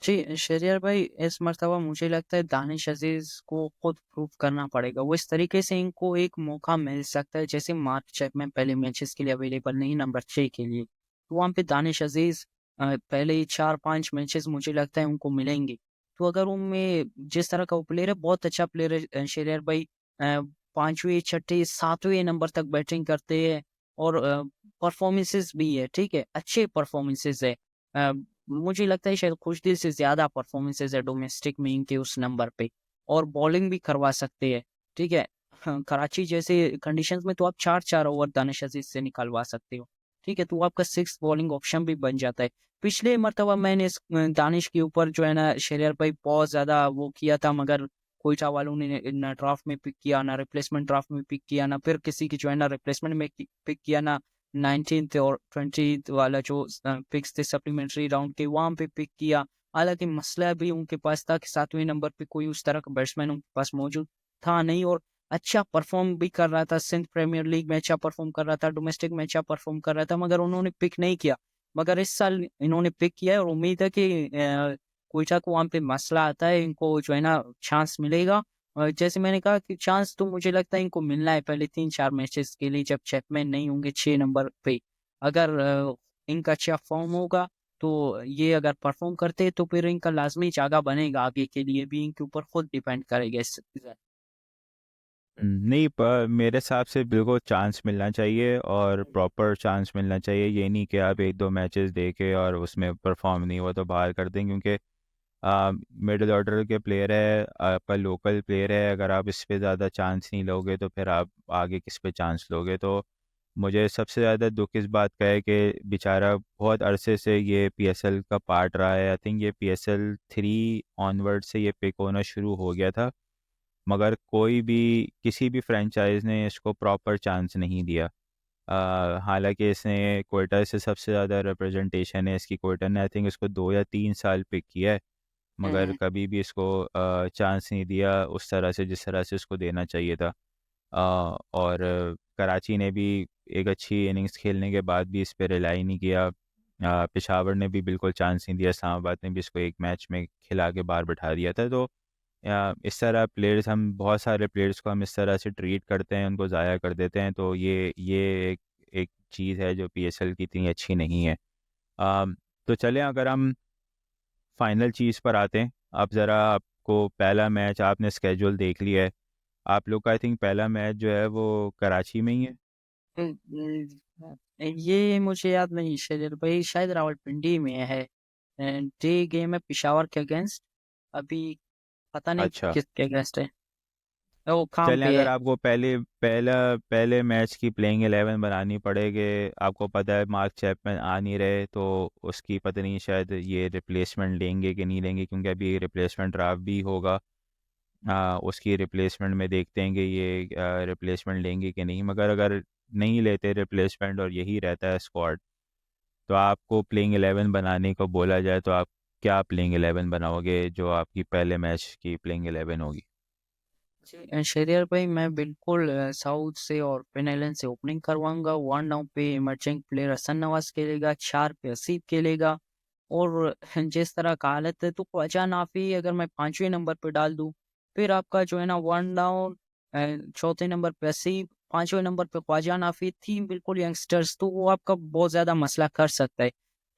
Speaker 2: जी, शरियार भाई इस मर्तबा मुझे लगता है दानिश अजीज को खुद प्रूव करना पड़ेगा। वो इस तरीके से इनको एक मौका मिल सकता है जैसे मार्क चैपमैन पहले मैचेस के लिए अवेलेबल नहीं नंबर 6 के लिए, तो वहाँ पे दानिश अजीज पहले 4-5 मैचेस मुझे लगता है उनको मिलेंगे। तो अगर उनमें जिस तरह का वो प्लेयर है, बहुत अच्छा प्लेयर है शेरियर भाई। 5वें, 6ठे, 7वें नंबर तक बैटिंग करते हैं और परफॉर्मेंसेस भी है, ठीक है, अच्छे परफॉर्मेंसेस है। मुझे लगता है शायद खुशदिल से ज़्यादा परफॉर्मेंसेस है डोमेस्टिक में इनके उस नंबर पे, और बॉलिंग भी करवा सकते हैं, ठीक है। हाँ, कराची जैसे कंडीशंस में तो आप 4-4 ओवर दानिश अजीज से निकलवा सकते हो, ठीक है, तो आपका 6 बॉलिंग ऑप्शन भी बन जाता है। पिछले मर्तबा मैंने दानिश के ऊपर जो है ना शेरियर भाई बहुत ज़्यादा वो किया था, मगर कोयटा वालों ने ना ड्राफ्ट में पिक किया, ना रिप्लेसमेंट ड्राफ्ट में पिक किया, ना फिर किसी की जो है ना रिप्लेसमेंट में पिक किया, ना 19th और 20th वाला जो पिक्स थे सप्लीमेंट्री राउंड के वहाँ पे पिक किया। हालांकि मसला भी उनके पास था कि 7वें नंबर पे कोई उस तरह का बैट्समैन उनके पास मौजूद था नहीं, और अच्छा परफॉर्म भी कर रहा था, सिंध प्रीमियर लीग में अच्छा परफॉर्म कर रहा था, डोमेस्टिक में अच्छा परफॉर्म कर रहा था, मगर उन्होंने पिक नहीं किया। मगर इस साल इन्होंने पिक किया है और उम्मीद है कि कोयटा को वहाँ पे मसला आता है, इनको जो है ना चांस मिलेगा। और जैसे मैंने कहा कि चांस तो मुझे लगता है इनको मिलना है पहले 3-4 मैचेस के लिए, जब चैपमैन नहीं होंगे 6 नंबर पे। अगर इनका अच्छा फॉर्म होगा तो ये अगर परफॉर्म करते हैं तो फिर इनका लाजमी जगह बनेगा आगे के लिए भी, इनके ऊपर खुद डिपेंड करेगा इस सीजन।
Speaker 1: नहीं, पर मेरे हिसाब से बिल्कुल चांस मिलना चाहिए और प्रॉपर चांस मिलना चाहिए। ये नहीं कि आप एक दो मैचेस देखे और उसमें परफॉर्म नहीं हुआ तो बाहर कर दें, क्योंकि मिडिल ऑर्डर के प्लेयर है, आपका लोकल प्लेयर है। अगर आप इस पे ज़्यादा चांस नहीं लोगे तो फिर आप आगे किस पे चांस लोगे। तो मुझे सबसे ज़्यादा दुख इस बात का है कि बेचारा बहुत अरसे से ये पीएसएल का पार्ट रहा है। आई थिंक ये पीएसएल 3 ऑनवर्ड से ये पिक होना शुरू हो गया था, मगर कोई भी किसी भी फ्रेंचाइज ने इसको प्रॉपर चांस नहीं दिया। हालांकि इसने कोयटा से सबसे ज़्यादा रिप्रेजेंटेशन है इसकी। कोयटा ने आई थिंक इसको 2 या 3 साल पिक किया है, मगर
Speaker 2: हम्म,
Speaker 1: कभी भी इसको चांस नहीं दिया उस तरह से जिस तरह से उसको देना चाहिए था। और कराची ने भी एक अच्छी इनिंग्स खेलने के बाद भी इस पर रिलाई नहीं किया। पेशावर ने भी बिल्कुल चांस नहीं दिया, इस्लामाबाद ने भी इसको एक मैच में खिला के बाहर बैठा दिया था। तो इस तरह प्लेयर्स, हम बहुत सारे प्लेयर्स को हम इस तरह से ट्रीट करते हैं, उनको ज़ाया कर देते हैं। तो ये एक एक चीज़ है जो पीएसएल की इतनी अच्छी नहीं है। तो चलें, अगर हम फाइनल चीज़ पर आते हैं। आप ज़रा, आपको पहला मैच आपने स्केड्यूल देख लिया है, आप लोग का आई थिंक पहला मैच जो है वो कराची में ही है।
Speaker 2: ये मुझे याद नहीं शेरियर भाई, शायद रावलपिंडी में है। डे गेम है पिशावर के अगेंस्ट, अभी पता नहीं
Speaker 1: अच्छा,
Speaker 2: किसके अगेंस्ट है, वो काम
Speaker 1: चलें,
Speaker 2: पे
Speaker 1: अगर
Speaker 2: है।
Speaker 1: आपको पहले मैच की प्लेइंग 11 बनानी पड़ेगी। आपको पता है मार्क चैपमैन आ नहीं रहे, तो उसकी पता नहीं शायद ये रिप्लेसमेंट लेंगे कि नहीं लेंगे, क्योंकि अभी रिप्लेसमेंट ड्राफ्ट भी होगा। उसकी रिप्लेसमेंट में देखते हैं कि ये रिप्लेसमेंट लेंगे कि नहीं। मगर अगर नहीं लेते रिप्लेसमेंट और यही रहता है स्क्वाड, तो आपको प्लेइंग 11 बनाने को बोला जाए तो आप क्या प्लेइंग 11 बनाओगे जो आपकी पहले मैच की प्लेइंग 11 होगी।
Speaker 2: जी, शेरियर भाई मैं बिल्कुल साउथ से और पेनैलन से ओपनिंग करवाऊंगा। 1 डाउन पे इमर्जिंग प्लेयर हसन नवाज खेलेगा, 4 पे असीब खेलेगा, और जिस तरह का हालत है तो ख्वाजा नाफी अगर मैं 5वें नंबर पे डाल दूं, फिर आपका जो है ना 1 डाउन, चौथे नंबर पे असीब, 5वें नंबर पे ख्वाजा नाफी, थीम बिल्कुल यंगस्टर्स, तो वो आपका बहुत ज्यादा मसला कर सकता है।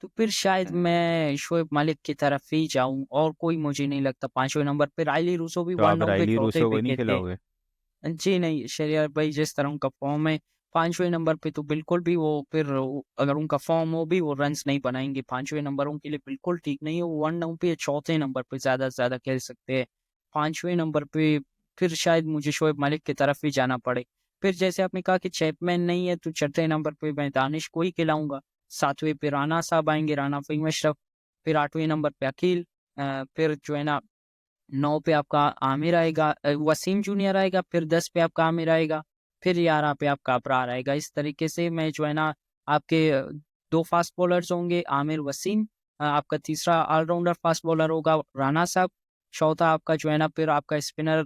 Speaker 2: तो फिर शायद मैं शोएब मालिक की तरफ ही जाऊं, और कोई मुझे नहीं लगता 5वें नंबर पे। रायली रूसो भी
Speaker 1: तो
Speaker 2: वन
Speaker 1: आप
Speaker 2: डाउन पे
Speaker 1: राइली
Speaker 2: चौथे
Speaker 1: रूसो को नहीं
Speaker 2: विकेट थे।
Speaker 1: खिलाओगे।
Speaker 2: जी नहीं, शेरियर भाई जिस तरह उनका फॉर्म है 5वें नंबर पे तो बिल्कुल भी वो फिर अगर उनका फॉर्म हो भी वो रन्स नहीं बनाएंगे, 5वें नंबर उनके लिए बिल्कुल ठीक नहीं है। वो 1 डाउन पे या चौथे नंबर पे ज्यादा से ज्यादा खेल सकते हैं। 5वें नंबर पे फिर शायद मुझे शोएब मालिक की तरफ ही जाना पड़े। फिर जैसे आपने कहा कि चैपमैन नहीं है तो 6ठे नंबर पे मैं दानिश को ही खिलाऊंगा। 7वें पे राना साहब आएंगे, राना फहीम अशरफ। फिर 8वें नंबर पे अकील, फिर जो है ना 9 पे आपका आमिर आएगा, वसीम जूनियर आएगा, फिर 10 पे आपका आमिर आएगा, फिर 11 पे आपका अबरार आएगा। इस तरीके से मैं जो है ना आपके 2 फास्ट बॉलर्स होंगे, आमिर, वसीम। आपका तीसरा ऑलराउंडर फास्ट बॉलर होगा राना साहब। चौथा आपका जो है ना फिर आपका स्पिनर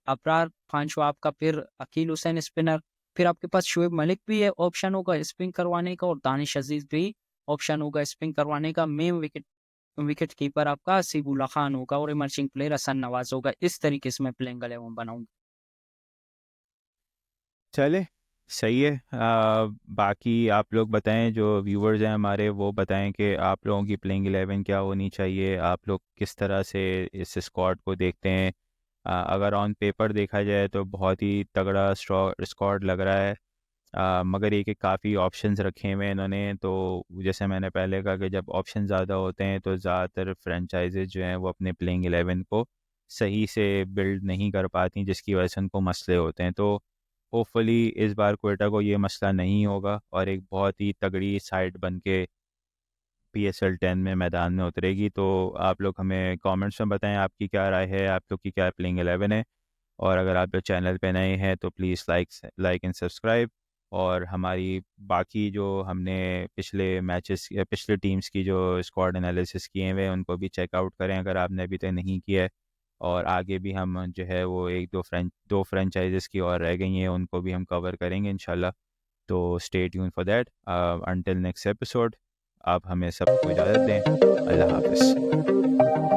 Speaker 2: अबरार। पांचवा आपका फिर अकील हुसैन स्पिनर। फिर आपके पास शोएब मलिक भी है, ऑप्शन होगा स्पिन करवाने का, और दानिश अजीज भी ऑप्शन होगा स्पिन करवाने का। मेन विकेट कीपर आपका हसीबुल्लाह खान होगा, और इमर्जिंग प्लेयर हसन नवाज होगा। इस तरीके से मैं प्लेइंग 11 बनाऊंगा।
Speaker 1: चले, सही है। बाकी आप लोग बताएं, जो व्यूवर्स हैं हमारे, वो बताएं कि आप लोगों की प्लेइंग 11 क्या होनी चाहिए, आप लोग किस तरह से इस स्क्वाड को देखते हैं। अगर ऑन पेपर देखा जाए तो बहुत ही तगड़ा स्क्वाड लग रहा है। मगर ये कि काफ़ी ऑप्शंस रखे हुए हैं इन्होंने, तो जैसे मैंने पहले कहा कि जब ऑप्शन ज़्यादा होते हैं तो ज़्यादातर फ्रेंचाइजेज जो हैं वो अपने प्लेइंग 11 को सही से बिल्ड नहीं कर पाती, जिसकी वजह से उनको मसले होते हैं। तो होपफुली इस बार क्वेटा को ये मसला नहीं होगा और एक बहुत ही तगड़ी साइड बन के PSL 10 में मैदान में उतरेगी। तो आप लोग हमें कमेंट्स में बताएं आपकी क्या राय है, आप लोग की क्या प्लेइंग 11 है। और अगर आप लोग चैनल पे नए हैं तो प्लीज़ लाइक एंड सब्सक्राइब। और हमारी बाकी जो हमने पिछले मैचेस या पिछले टीम्स की जो स्क्वाड एनालिसिस किए हुए हैं उनको भी चेकआउट करें अगर आपने अभी तक नहीं किया है। और आगे भी हम जो है वो एक दो फ्रेंचाइजेस की और रह गई हैं, उनको भी हम कवर करेंगे इंशाल्लाह। तो stay tune for that. Until next episode, आप हमें सबको इजाज़त दें। अल्लाह हाफिज़।